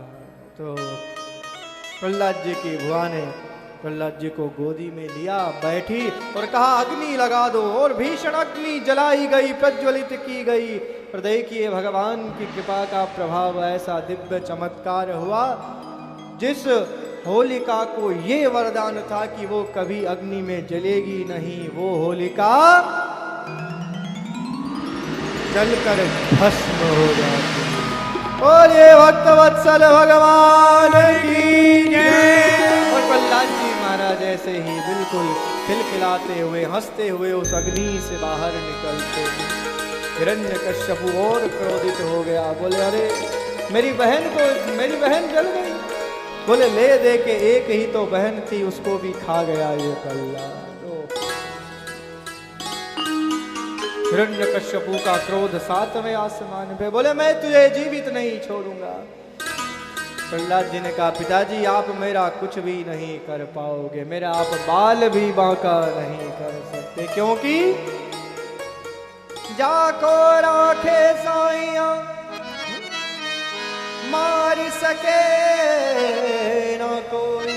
तो प्रहलाद जी की भुआ ने प्रहलाद जी को गोदी में लिया, बैठी और कहा अग्नि लगा दो, और भीषण अग्नि जलाई गई, प्रज्वलित की गई। और देखिए भगवान की कृपा का प्रभाव, ऐसा दिव्य चमत्कार हुआ। जिस होलिका को ये वरदान था कि वो कभी अग्नि में जलेगी नहीं, वो होलिका जलकर भस्म हो जाती। और ये भक्तवत्सल भगवान की जय। और प्रहलाद जी महाराज ऐसे ही बिल्कुल खिलखिलाते हुए, हंसते हुए उस अग्नि से बाहर निकलते। हिरण्यकश्यपु और क्रोधित हो गया, बोले अरे मेरी बहन जल गई। बोले ले दे के एक ही तो बहन थी, उसको भी खा गया ये प्रहलाद। हिरण्यकश्यपु का क्रोध 7वें आसमान पे, बोले मैं तुझे जीवित नहीं छोड़ूंगा। प्रहलाद जी ने कहा पिताजी आप मेरा कुछ भी नहीं कर पाओगे, मेरा आप बाल भी बांका नहीं कर सकते, क्योंकि जाको राखे साइया मार सके ना कोई,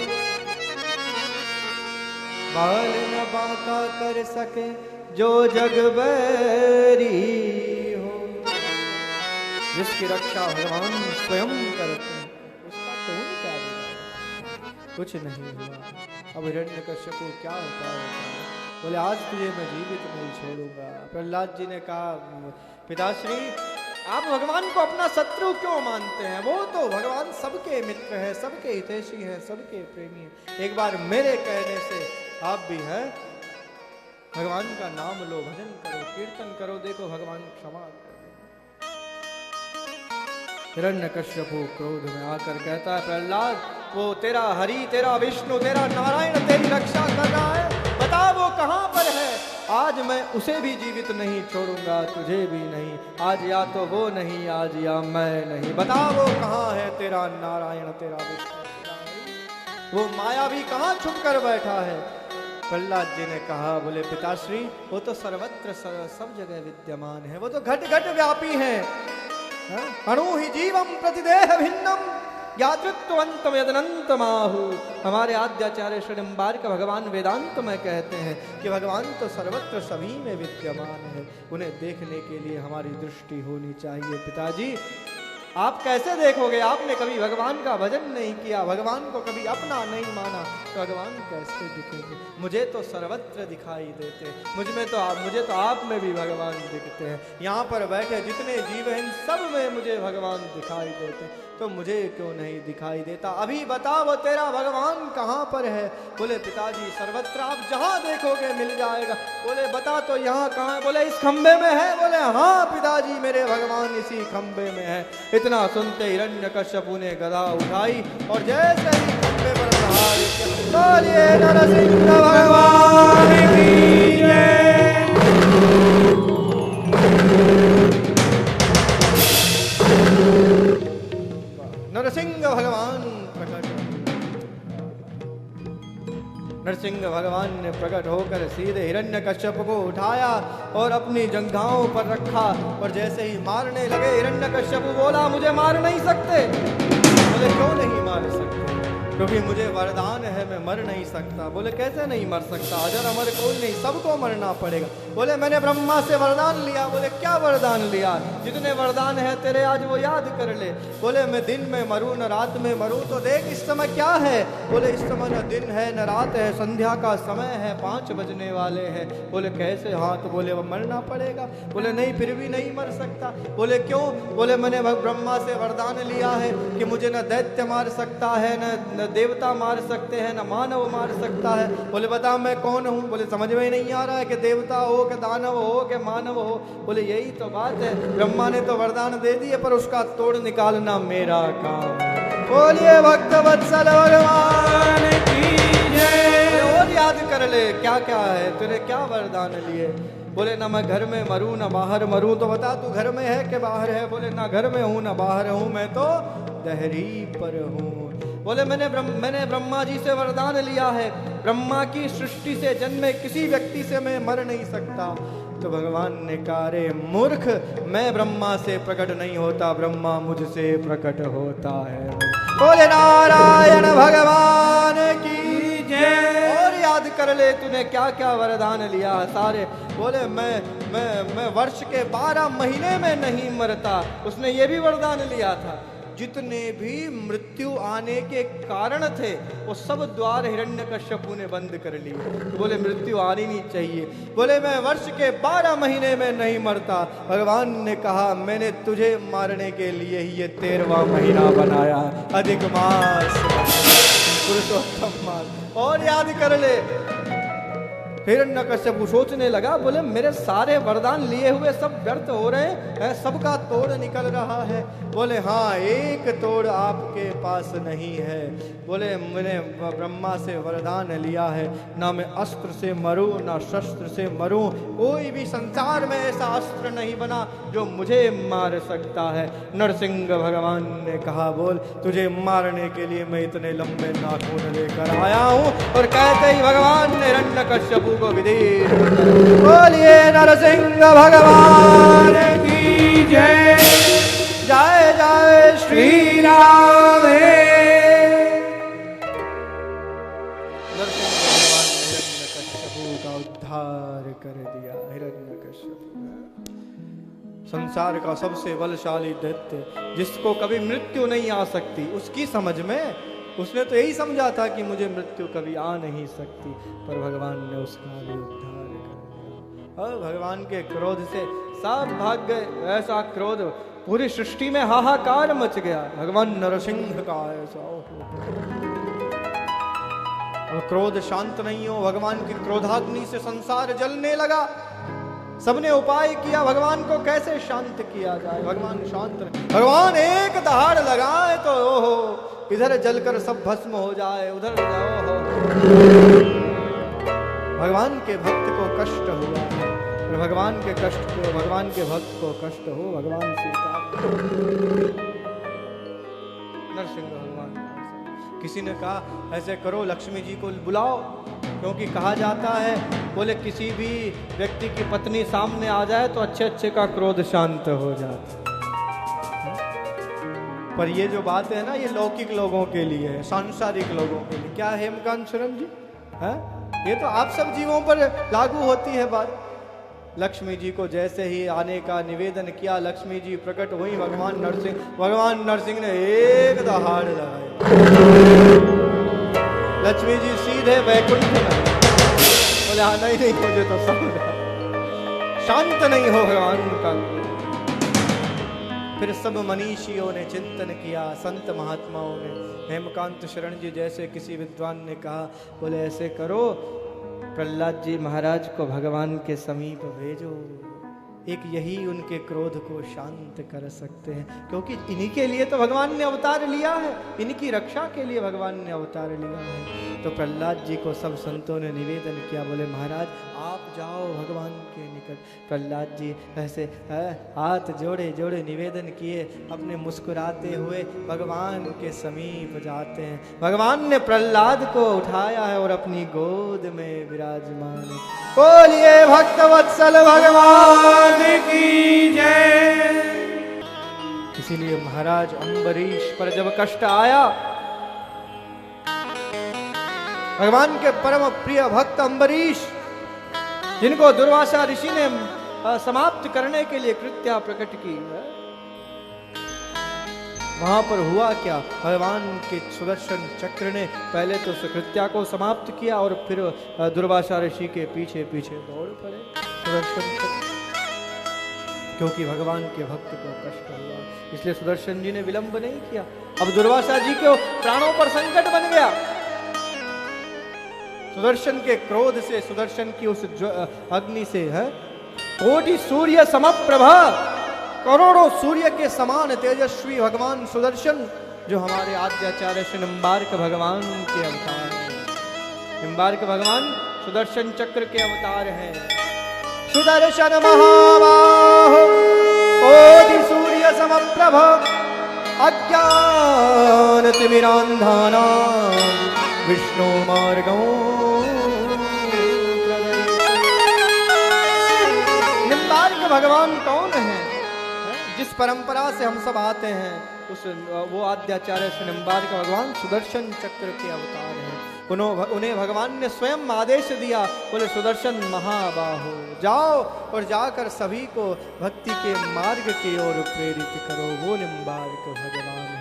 बाल न बांका कर सके जो जग बैरी हो। जिसकी रक्षा भगवान स्वयं करते हैं, उसका कौन क्या बिगाड़े। कुछ नहीं हुआ। अब हिरण्यकश्यपु क्या होता है, बोले आज तुझे मैं जीवित नहीं छोड़ूंगा। प्रहलाद जी ने कहा पिताश्री आप भगवान को अपना शत्रु क्यों मानते हैं? वो तो भगवान सबके मित्र हैं, सबके हितैषी हैं, सबके प्रेमी हैं। एक बार मेरे कहने से आप भी हैं, भगवान का नाम लो, भजन करो, कीर्तन करो, देखो भगवान क्षमा कर देंगे। हिरण्यकश्यपु क्रोध में आकर कहता है, प्रहलाद, वो तेरा हरि, तेरा विष्णु, तेरा नारायण तेरी रक्षा कर रहा है, बता वो कहां पर है? आज मैं उसे भी जीवित नहीं छोड़ूंगा, तुझे भी नहीं। आज या तो वो नहीं, आज या मैं नहीं। बता वो कहां है तेरा नारायण, तेरा विष्णु, तेरा हरि? वो माया भी कहां छुप कर बैठा है? प्रहलाद जी ने कहा, बोले पिताश्री, वो तो सर्वत्र सब जगह विद्यमान है, वो तो घट घट व्यापी है। अणु ही जीवम प्रतिदेह भिन्नम यातृत्वंतम यदनंतमाहु। हमारे आद्याचार्य श्रीनिम्बार का भगवान वेदांत में कहते हैं कि भगवान तो सर्वत्र सभी में विद्यमान है, उन्हें देखने के लिए हमारी दृष्टि होनी चाहिए। पिताजी, आप कैसे देखोगे? आपने कभी भगवान का भजन नहीं किया, भगवान को कभी अपना नहीं माना, तो भगवान कैसे दिखेंगे? मुझे तो सर्वत्र दिखाई देते, मुझे तो आप में भी भगवान दिखते हैं। यहाँ पर बैठे जितने जीव हैं, सब में मुझे भगवान दिखाई देते, तो मुझे क्यों नहीं दिखाई देता? अभी बता वो तेरा भगवान कहाँ पर है? बोले पिताजी, सर्वत्र आप जहाँ देखोगे मिल जाएगा। बोले बता तो यहाँ कहाँ है? बोले इस खंबे में है। बोले हाँ पिताजी, मेरे भगवान इसी खंबे में है। इतना सुनते हिरण्यकश्यपु ने गदा उठाई और जैसे ही खंबे पर प्रहार किया, बोलिए नरसिंह भगवान की जय। नरसिंह भगवान प्रकट, नरसिंह भगवान ने प्रकट होकर सीधे हिरण्यकश्यप को उठाया और अपनी जंघाओं पर रखा, और जैसे ही मारने लगे, हिरण्यकश्यप बोला, मुझे मार नहीं सकते। बोले क्यों नहीं मार सकते? क्योंकि मुझे वरदान है, मैं मर नहीं सकता। बोले कैसे नहीं मर सकता? अजर अमर कोई नहीं, सबको मरना पड़ेगा। बोले मैंने ब्रह्मा से वरदान लिया। बोले क्या वरदान लिया? जितने वरदान है तेरे आज वो याद कर ले। बोले मैं दिन में मरूं न रात में मरूं, तो देख इस समय क्या है? बोले इस समय न दिन है न रात है, संध्या का समय है, 5 बजने वाले हैं। बोले कैसे? हाँ, तो बोले वो मरना पड़ेगा। बोले नहीं, फिर भी नहीं मर सकता। बोले क्यों? बोले मैंने ब्रह्मा से वरदान लिया है कि मुझे न दैत्य मार सकता है, न देवता मार सकते हैं, न मानव मार सकता है। बोले बता मैं कौन हूँ? बोले समझ में नहीं आ रहा है कि देवता हो कि दानव हो कि मानव हो। बोले यही तो बात है, ब्रह्मा ने तो वरदान दे दिए, पर उसका तोड़ निकालना मेरा काम है। बोलिए भक्त वत्सल भगवान की जय। और याद कर ले क्या क्या है, तूने क्या वरदान लिए? बोले ना मैं घर में मरूं ना बाहर मरूं, तो बता तू घर में है कि बाहर है? बोले ना घर में हूं ना बाहर हूं, मैं तो दहरी पर हूं। बोले मैंने ब्रह्मा जी से वरदान लिया है, ब्रह्मा की सृष्टि से जन्मे किसी व्यक्ति से मैं मर नहीं सकता। तो भगवान ने कहा, रे मूर्ख, मैं ब्रह्मा से प्रकट नहीं होता, ब्रह्मा मुझसे प्रकट होता है। बोले नारायण भगवान की जय। और याद कर ले तूने क्या क्या वरदान लिया है सारे। बोले मैं वर्ष के 12 महीने में नहीं मरता, उसने ये भी वरदान लिया था। जितने भी मृत्यु आने के कारण थे वो सब द्वार हिरण्यकश्यपु ने बंद कर लिए। तो बोले मृत्यु आनी नहीं चाहिए। बोले मैं वर्ष के 12 महीने में नहीं मरता। भगवान ने कहा, मैंने तुझे मारने के लिए ही ये 13वां महीना बनाया, अधिक मास, पुरुषोत्तम मास। और याद कर ले, हिरण्यकश्यपु सोचने लगा, बोले मेरे सारे वरदान लिए हुए सब व्यर्थ हो रहे हैं, सबका तोड़ निकल रहा है। बोले हाँ, एक तोड़ आपके पास नहीं है। बोले मैंने ब्रह्मा से वरदान लिया है, ना मैं अस्त्र से मरूं ना शस्त्र से मरूं, कोई भी संसार में ऐसा अस्त्र नहीं बना जो मुझे मार सकता है। नरसिंह भगवान ने कहा, बोल तुझे मारने के लिए मैं इतने लंबे नाखून लेकर आया हूं। और कहते ही भगवान ने हिरण्यकश्यपु को विदित। बोलिए नरसिंह भगवान की जय। जय जय श्री राम। नरसिंह भगवान ने हिरण्यकश्यपु का उद्धार कर दिया। हिरण्यकश्यपु संसार का सबसे बलशाली दैत्य, जिसको कभी मृत्यु नहीं आ सकती, उसकी समझ में उसने तो यही समझा था कि मुझे मृत्यु कभी आ नहीं सकती, पर भगवान ने उसका भी उद्धार कर दिया। और भगवान के क्रोध से सब भाग गए। ऐसा क्रोध पूरी सृष्टि में हाहाकार मच गया। भगवान नरसिंह का ऐसा हो। और क्रोध शांत नहीं हो, भगवान की क्रोधाग्नि से संसार जलने लगा। सबने उपाय किया भगवान को कैसे शांत किया जाए, भगवान शांत नहीं। भगवान एक दहाड़ लगाए तो ओहो, इधर जलकर सब भस्म हो जाए, उधर ओहो। भगवान के भक्त को कष्ट हुआ, और भगवान के कष्ट को, भगवान के भक्त को कष्ट हो, भगवान स्वीकार। नरसिंह भगवान किसी ने कहा ऐसे करो, लक्ष्मी जी को बुलाओ, क्योंकि कहा जाता है, बोले किसी भी व्यक्ति की पत्नी सामने आ जाए तो अच्छे अच्छे का क्रोध शांत हो जाता। पर ये जो बात है ना, ये लौकिक लोगों के लिए है, सांसारिक लोगों के लिए। क्या है हेमकांत शरण जी, है ये तो आप सब जीवों पर लागू होती है बात। लक्ष्मी जी को जैसे ही आने का निवेदन किया, लक्ष्मी जी प्रकट हुई। भगवान नरसिंह ने एक दहाड़ लगाई। लक्ष्मी जी सीधे वैकुंठ में बोले आना ही नहीं मुझे तो समझा, शांत नहीं हो भगवान का। फिर सब मनीषियों ने चिंतन किया, संत महात्माओं ने, हेमकांत शरण जी जैसे किसी विद्वान ने कहा, बोले ऐसे करो, प्रहलाद जी महाराज को भगवान के समीप भेजो, एक यही उनके क्रोध को शांत कर सकते हैं, क्योंकि इन्हीं के लिए तो भगवान ने अवतार लिया है, इनकी रक्षा के लिए भगवान ने अवतार लिया है। तो प्रहलाद जी को सब संतों ने निवेदन किया, बोले महाराज आप जाओ भगवान के निकट। प्रहलाद जी ऐसे हाथ जोड़े जोड़े निवेदन किए, अपने मुस्कुराते हुए भगवान के समीप जाते हैं। भगवान ने प्रहलाद को उठाया है और अपनी गोद में विराजमान है। बोलिए भक्त वत्सल भगवान की जय। इसीलिए महाराज अम्बरीश पर जब कष्ट आया, भगवान के परम प्रिय भक्त अम्बरीश, जिनको दुर्वासा ऋषि ने समाप्त करने के लिए कृत्या प्रकट की, वहां पर हुआ क्या, भगवान के सुदर्शन चक्र ने पहले तो कृत्या को समाप्त किया और फिर दुर्वासा ऋषि के पीछे पीछे दौड़ पड़े सुदर्शन चक्र, क्योंकि भगवान के भक्त को कष्ट हुआ। इसलिए सुदर्शन जी ने विलंब नहीं किया। अब दुर्वासा जी के प्राणों पर संकट बन गया। सुदर्शन के क्रोध से, सुदर्शन की उस अग्नि से है, कोटि सूर्य समप्रभा, करोड़ों सूर्य के समान तेजस्वी भगवान सुदर्शन, जो हमारे आद्याचार्य श्री निम्बार्क भगवान के अवतार हैं। निम्बार्क भगवान सुदर्शन चक्र के अवतार हैं। सुदर्शन महाबाहो कोटि सूर्य समप्रभा, अज्ञान तिमिरान्धानां विष्णु मार्गो। निम्बार्क भगवान कौन है? जिस परंपरा से हम सब आते हैं, वो आद्याचार्य श्री निम्बार्क भगवान सुदर्शन चक्र के अवतार हैं। उन्हें भगवान ने स्वयं आदेश दिया, बोले सुदर्शन महाबाहो जाओ और जाकर सभी को भक्ति के मार्ग की ओर प्रेरित करो। वो निम्बार्क भगवान है।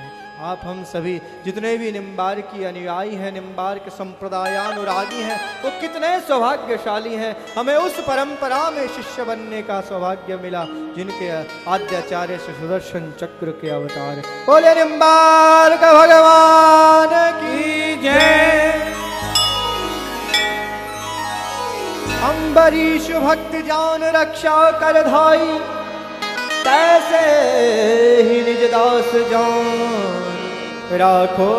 आप हम सभी जितने भी निम्बार्क की अनुयायी हैं, निम्बार्क संप्रदायानुरागी हैं, वो कितने सौभाग्यशाली हैं। हमें उस परंपरा में शिष्य बनने का सौभाग्य मिला, जिनके आद्याचार्य से सुदर्शन चक्र के अवतार। बोले निम्बार्क भगवान की जय। अम्बरीश भक्त जान रक्षा कर धाई, तैसे ही निज दास जान राखो।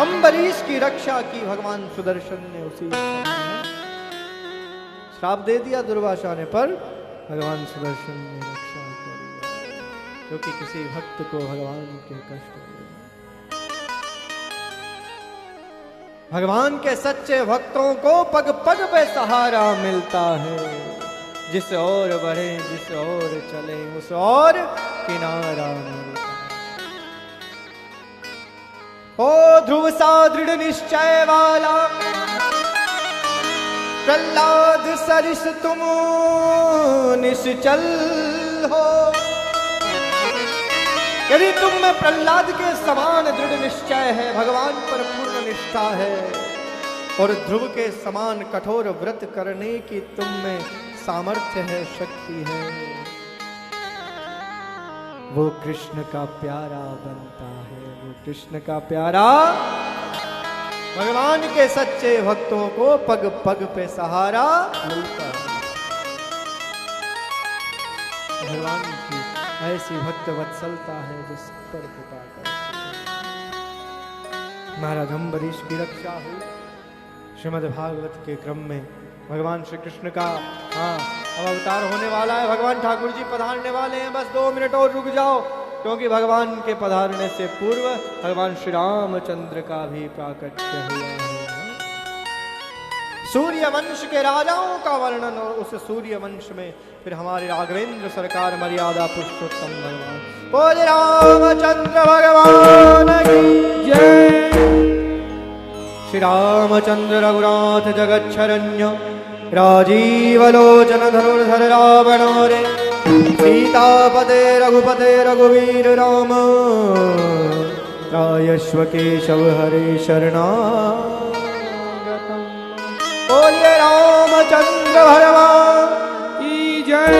अम्बरीश की रक्षा की भगवान सुदर्शन ने उसी श्राप दे दिया दुर्वासा ने, पर भगवान सुदर्शन ने रक्षा करी, क्योंकि किसी भक्त को भगवान के कष्ट हुए। भगवान के सच्चे भक्तों को पग पग पे सहारा मिलता है। जिस ओर बढ़े, जिस ओर चले, उस ओर किनारा मिलता है। ओ ध्रुव सा दृढ़ निश्चय वाला, प्रहलाद सरिस तुम निश्चल हो। यदि तुम में प्रहलाद के समान दृढ़ निश्चय है, भगवान पर पूर्ण निष्ठा है, और ध्रुव के समान कठोर व्रत करने की तुम में सामर्थ्य है, शक्ति है, वो कृष्ण का प्यारा बनता है। वो कृष्ण का प्यारा भगवान के सच्चे भक्तों को पग पग पे सहारा मिलता है। भगवान की ऐसी भक्त वत्सलता है जो सब पर कृपा करती है। महाराज अम्बरीश की रक्षा हुई। श्रीमद् भागवत के क्रम में भगवान श्री कृष्ण का अब अवतार होने वाला है। भगवान ठाकुर जी पधारने वाले हैं। बस 2 मिनट और रुक जाओ, क्योंकि भगवान के पधारने से पूर्व भगवान श्री रामचंद्र का भी प्राकट्य हुआ है। सूर्य वंश के राजाओं का वर्णन, और उस सूर्य वंश में फिर हमारे राघवेंद्र सरकार मर्यादा पुरुषोत्तम भगवान बोले रामचंद्र भगवान की जय। श्री रामचंद्र रघुनाथ जगत शरण्य राजीवलोचन धनुर्धर रावण रे सीतापते रघुपते रघुवीर राम रायश्व केशव हरे शरणागतम्। बोलिए रामचंद्र भगवान की जय।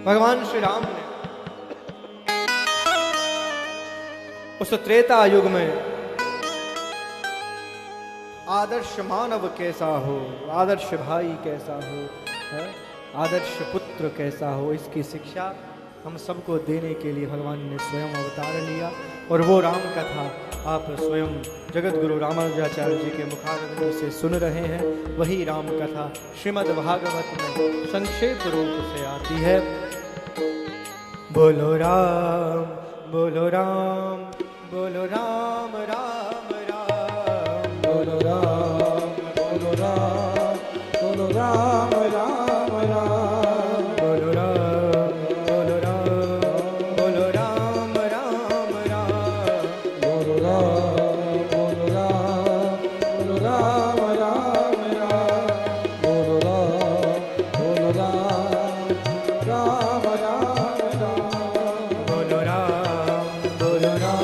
भगवान श्री राम ने उस त्रेता युग में आदर्श मानव कैसा हो, आदर्श भाई कैसा हो, आदर्श पुत्र कैसा हो, इसकी शिक्षा हम सबको देने के लिए भगवान ने स्वयं अवतार लिया। और वो राम कथा आप स्वयं जगत गुरु रामानुजाचार्य जी के मुखारविंद से सुन रहे हैं। वही राम कथा श्रीमद् भागवत में संक्षेप रूप से आती है। बोलो राम बोलो राम बोलो राम राम राम बोलो राम बोलो राम बोलो राम राम राम बोलो राम बोलो राम बोलो राम राम राम बोलो राम बोलो राम बोलो राम राम राम बोलो राम बोलो राम राम राम राम बोलो राम बोलो राम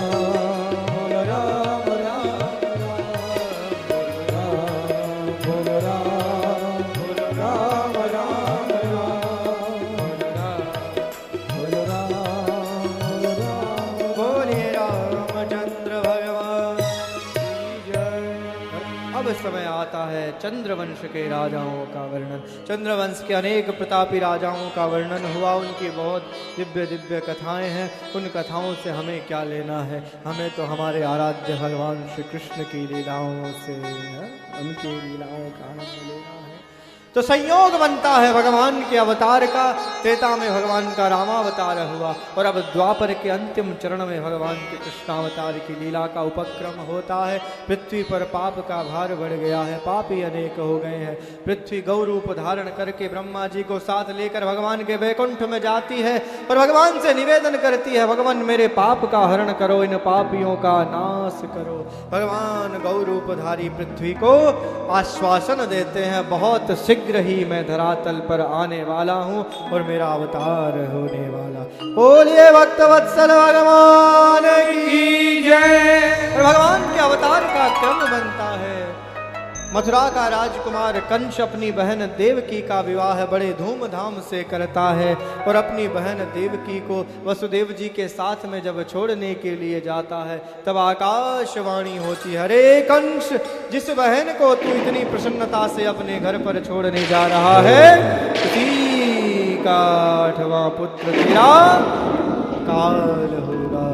समय आता है चंद्रवंश के राजाओं का वर्णन। चंद्रवंश के अनेक प्रतापी राजाओं का वर्णन हुआ। उनकी बहुत दिव्य दिव्य कथाएं हैं। उन कथाओं से हमें क्या लेना है? हमें तो हमारे आराध्य भगवान श्री कृष्ण की लीलाओं से, उनकी लीलाओं का आनंद लेना है। तो संयोग बनता है भगवान के अवतार का। त्रेता में भगवान का रामावतार हुआ और अब द्वापर के अंतिम चरण में भगवान के कृष्णावतार की लीला का उपक्रम होता है। पृथ्वी पर पाप का भार बढ़ गया है, पापी अनेक हो गए हैं। पृथ्वी गौ रूप धारण करके ब्रह्मा जी को साथ लेकर भगवान के वैकुंठ में जाती है और भगवान से निवेदन करती है, भगवान मेरे पाप का हरण करो, इन पापियों का नाश करो। भगवान गौ रूपधारी पृथ्वी को आश्वासन देते हैं, बहुत शीघ्र ही मैं धरातल पर आने वाला हूं और मेरा अवतार होने वाला। बोलिए भक्त वत्सल भगवान की जय। और भगवान के अवतार का क्रम बनता है। मथुरा का राजकुमार कंस अपनी बहन देवकी का विवाह बड़े धूमधाम से करता है और अपनी बहन देवकी को वसुदेव जी के साथ में जब छोड़ने के लिए जाता है तब आकाशवाणी होती है, अरे कंस, जिस बहन को तू इतनी प्रसन्नता से अपने घर पर छोड़ने जा रहा है उसी का 8वां पुत्र तेरा काल होगा।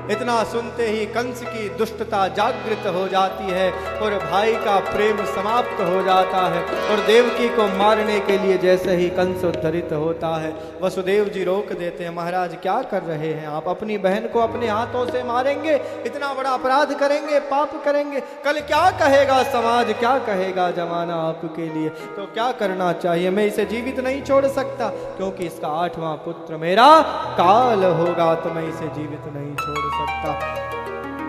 इतना सुनते ही कंस की दुष्टता जागृत हो जाती है और भाई का प्रेम समाप्त हो जाता है। और देवकी को मारने के लिए जैसे ही कंस उद्धरित होता है वसुदेव जी रोक देते हैं, महाराज क्या कर रहे हैं आप? अपनी बहन को अपने हाथों से मारेंगे? इतना बड़ा अपराध करेंगे, पाप करेंगे? कल क्या कहेगा समाज, क्या कहेगा जमाना आपके लिए? तो क्या करना चाहिए? मैं इसे जीवित नहीं छोड़ सकता, क्योंकि इसका 8वां पुत्र मेरा काल होगा, तो मैं इसे जीवित नहीं छोड़ सकता।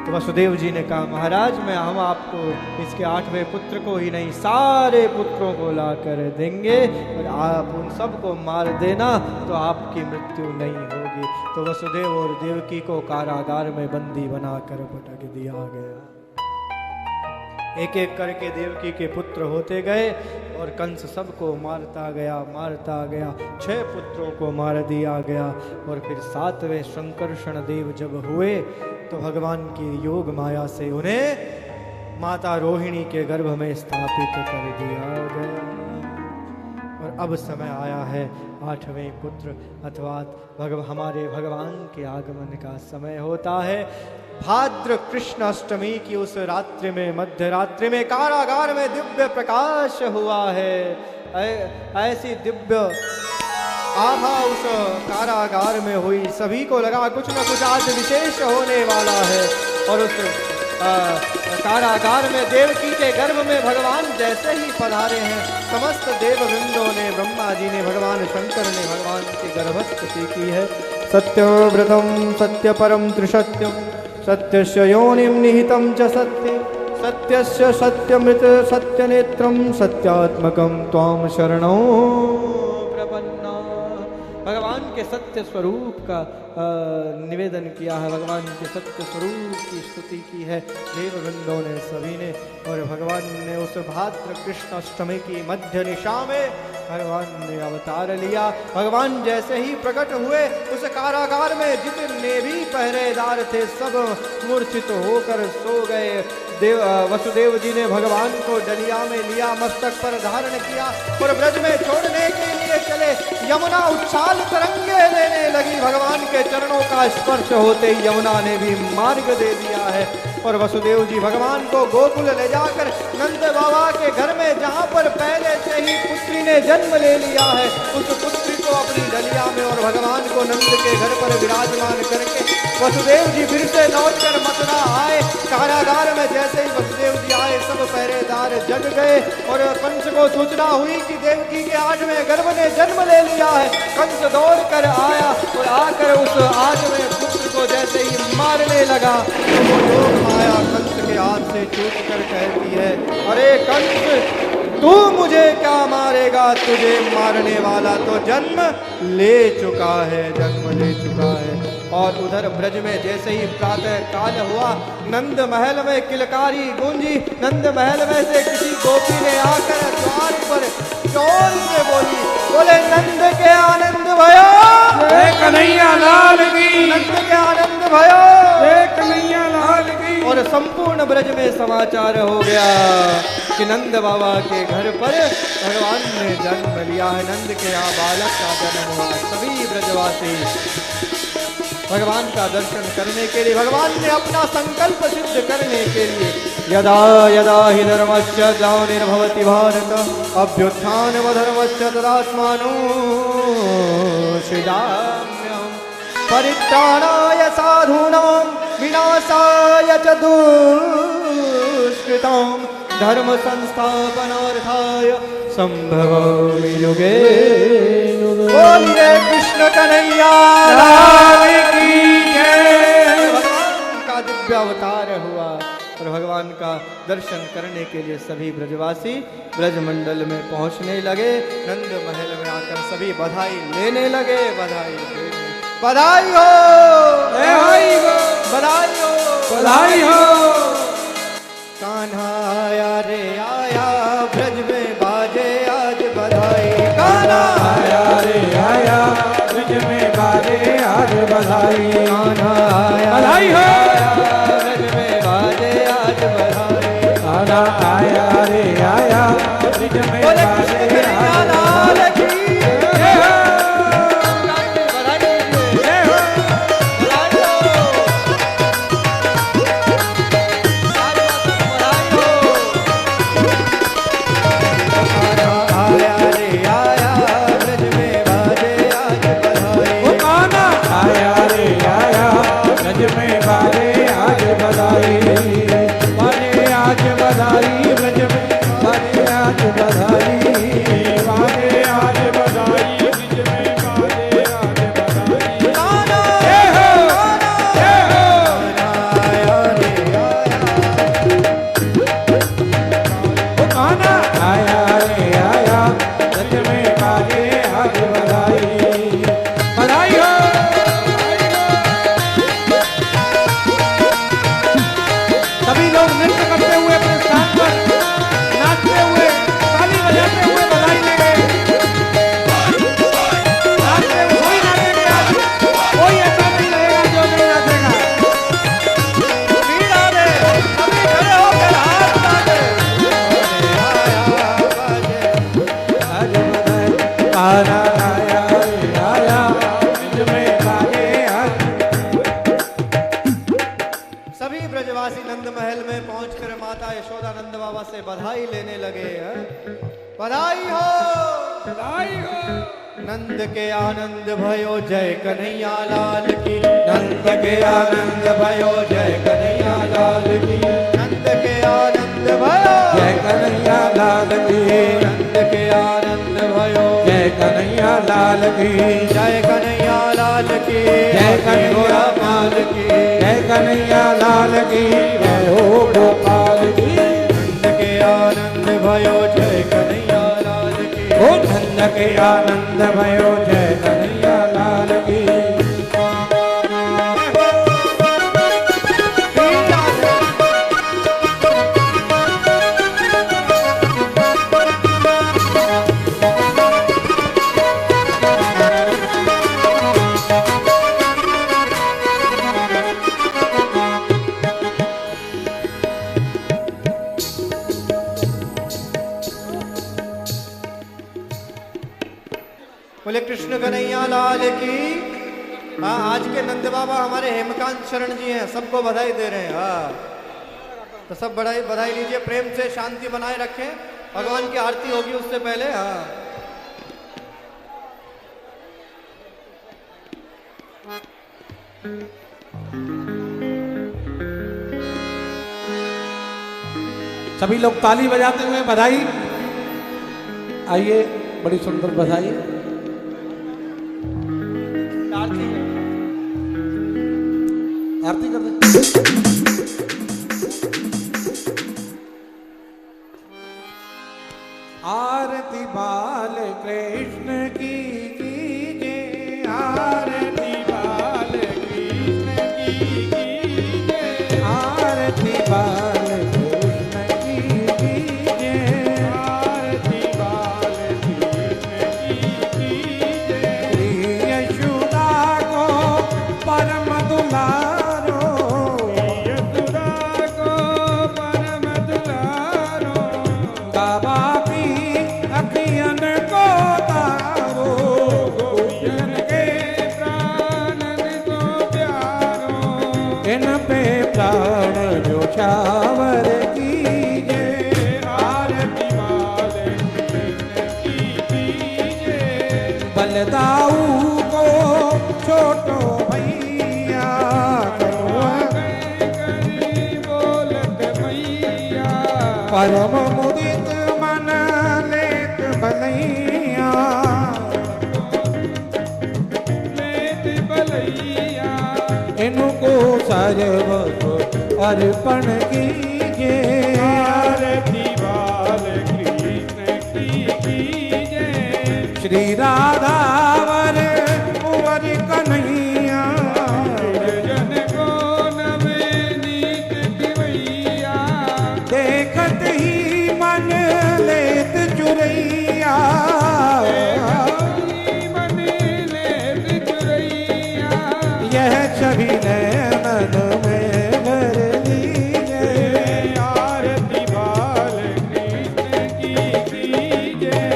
तो वसुदेव जी ने कहा, महाराज मैं हम आपको इसके 8वें पुत्र को ही नहीं सारे पुत्रों को ला कर देंगे और आप उन सबको मार देना तो आपकी मृत्यु नहीं होगी। तो वसुदेव और देवकी को कारागार में बंदी बनाकर पटक दिया गया। एक एक करके देवकी के पुत्र होते गए और कंस सबको मारता गया 6 पुत्रों को मार दिया गया। और फिर 7वें शंकरषण देव जब हुए तो भगवान की योग माया से उन्हें माता रोहिणी के गर्भ में स्थापित कर दिया गया। और अब समय आया है 8वें पुत्र अथवा हमारे भगवान के आगमन का समय होता है। भाद्र कृष्ण अष्टमी की उस रात्रि में, मध्य रात्रि में कारागार में दिव्य प्रकाश हुआ है। ऐसी दिव्य आभा उस कारागार में हुई, सभी को लगा कुछ न कुछ आज विशेष होने वाला है। और उस कारागार में देवकी के गर्भ में भगवान जैसे ही पधारे हैं, समस्त देववृंदों ने, ब्रह्मा जी ने, भगवान शंकर ने भगवान की गर्भस्तुति की है। सत्यव्रतम सत्य परम त्रिसत्यम सत्यस्य योनिम निहितम च सत्य सत्यस्य सत्यमृत सत्यनेत्रम सत्यात्मकम त्वाम शरणो प्रपन्ना। भगवान के सत्य स्वरूप का निवेदन किया है, भगवान के सत्य स्वरूप की स्तुति की है देववृंदों ने, सभी ने। और भगवान ने उस भाद्र कृष्ण अष्टमी की मध्य निशा में भगवान ने अवतार लिया। भगवान जैसे ही प्रकट हुए उस कारागार में जितने भी पहरेदार थे सब मूर्छित होकर सो गए। वसुदेव जी ने भगवान को डलिया में लिया, मस्तक पर धारण किया और ब्रज में छोड़ने के लिए चले। यमुना उच्छाल तरंगे लेने लगी, भगवान के चरणों का स्पर्श होते ही यमुना ने भी मार्ग दे दिया है। और वसुदेव जी भगवान को गोकुल ले जाकर नंद बाबा के घर में, जहाँ पर पहले से ही पुत्री ने जन्म ले लिया है, उस पुत्री को अपनी डलिया में और भगवान को नंद के घर पर विराजमान करके वसुदेव जी फिर से लौट कर मथुरा आए। कारागार में जैसे ही वसुदेव जी आए सब पहरेदार जग गए और कंस को सूचना हुई कि देवकी के 8वें गर्भ ने जन्म ले लिया है। कंस दौड़ कर आया और आकर उस 8वें पुत्र को जैसे ही मारने लगा तो वो योग माया कंस के हाथ से छूट कर कहती है, अरे कंस तू मुझे क्या मारेगा, तुझे मारने वाला तो जन्म ले चुका है, जन्म ले चुका है। और उधर ब्रज में जैसे ही प्रातः काल हुआ, नंद महल में किलकारी गूंजी। नंद महल में से किसी गोपी ने आकर द्वार पर जोर से बोली, बोले नंद के आनंद भयो, कन्हैया लाल की, नंद के आनंद भयो, कन्हैया लाल की। और संपूर्ण ब्रज में समाचार हो गया कि नंद बाबा के घर पर भगवान ने जन्म लिया है, नंद के यहाँ बालक का जन्म हुआ। सभी ब्रजवासी भगवान का दर्शन करने के लिए, भगवान ने अपना संकल्प सिद्ध करने के लिए, यदा यदा हि धर्मस्य ग्लानिर्भवति भारत अभ्युत्थानमधर्मस्य तदात्मानो सृजाम्यहम् परित्राणाय साधूनां विनाशाय च दुष्कृतां धर्म संस्थापनार्थाय संभवामि युगे युगे। बोलिए कृष्ण कन्हैया लाल की जय। भगवान का दिव्य अवतार हुआ और भगवान का दर्शन करने के लिए सभी ब्रजवासी ब्रज मंडल में पहुंचने लगे। नंद महल में आकर सभी बधाई लेने लगे, बधाई बधाई हो, बधाई हो, बधाई हो, बधाई हो। कान्हा आया रे आया, ब्रज में बाजे आज बधाई। कान्हा आया रे आया, ब्रज में बाजे आज बधाई। कान्हा आया बधाई हो, ब्रज में बाजे आज बधाई। कान्हा आया रे आया, ब्रज में बाजे आज बधाई। से बधाई लेने लगे हैं। बधाई हो, बधाई हो। नंद के आनंद भयो जय कन्हैया लाल की। नंद के आनंद भयो जय कन्हैया लाल की। नंद के आनंद भयो जय कन्हैया लाल की। नंद के आनंद भयो जय कन्हैया लाल की। जय कन्हैया लाल की। जय कन्हैया लाल की। जय कन्हैया लाल की। जय हो गोपाल की। नंद के आनंद भयो जय कन्हैया लाल की। ओ नंद के आनंद भयो जय कन्हैया लाल की। बोले कृष्ण कन्हैया लाल की। हाँ, आज के नंद बाबा हमारे हेमकांत शरण जी हैं, सबको बधाई दे रहे हैं। हाँ, तो सब बधाई बधाई लीजिए, प्रेम से शांति बनाए रखें। भगवान की आरती होगी उससे पहले। हाँ, सभी लोग ताली बजाते हुए बधाई। आइए, बड़ी सुंदर बधाई। आरती है। आरती कर दे। आरती बाल कृष्ण की कीजिए। आरती बाल कृष्ण की कीजिए। आरती बाल कृष्ण की कीजिए। आरती बाल कृष्ण की कीजिए। श्री यशोदा को परम दुलारो। यशोदा को परम दुलारो। गावा की अखियन को तारो। गोपियन के प्राणन को प्यारो। इन पे प्राण न्योछावर कीजिए। आरती बाल कृष्ण की कीजिए। बलदाऊ को छोटो भैया। करी बोलत मैया। परम मुदित मन लेत भलैया। लेत भलैया। इनको सर्व अर्पण कीजिए। आरती बाल कृष्ण की कीजिए। श्री राधावर कुंवर कन्हैया। जन को नवनीत दिवैया। देखत ही मन लेत चुरैया। मन लेत चुरैया। यह छवि नैनन में भर लीजिए। आरती बाल कृष्ण की कीजिए।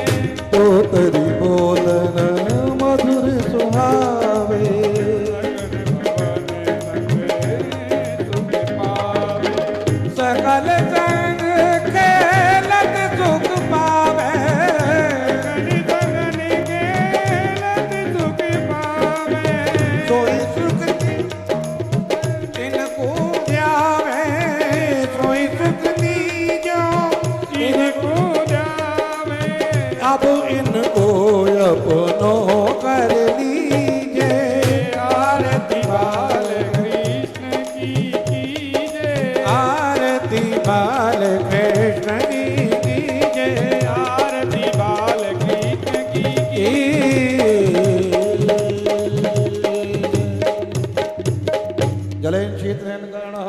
तो तरी बोलन मधुर सुहावे। सकल संग खेलत सुख पावे। गगन खेलत सुख पावे। सोई सुख तिनको ध्यावे। सोई सुख दीजो इनको जावे। अब इनको अपनो कर लीजिए। आरती बाल कृष्ण की कीजिए। आरती बाल कृष्ण की कीजिए। आरती बाल कृष्ण की कीजिए। जलेन शीतलेन गणः।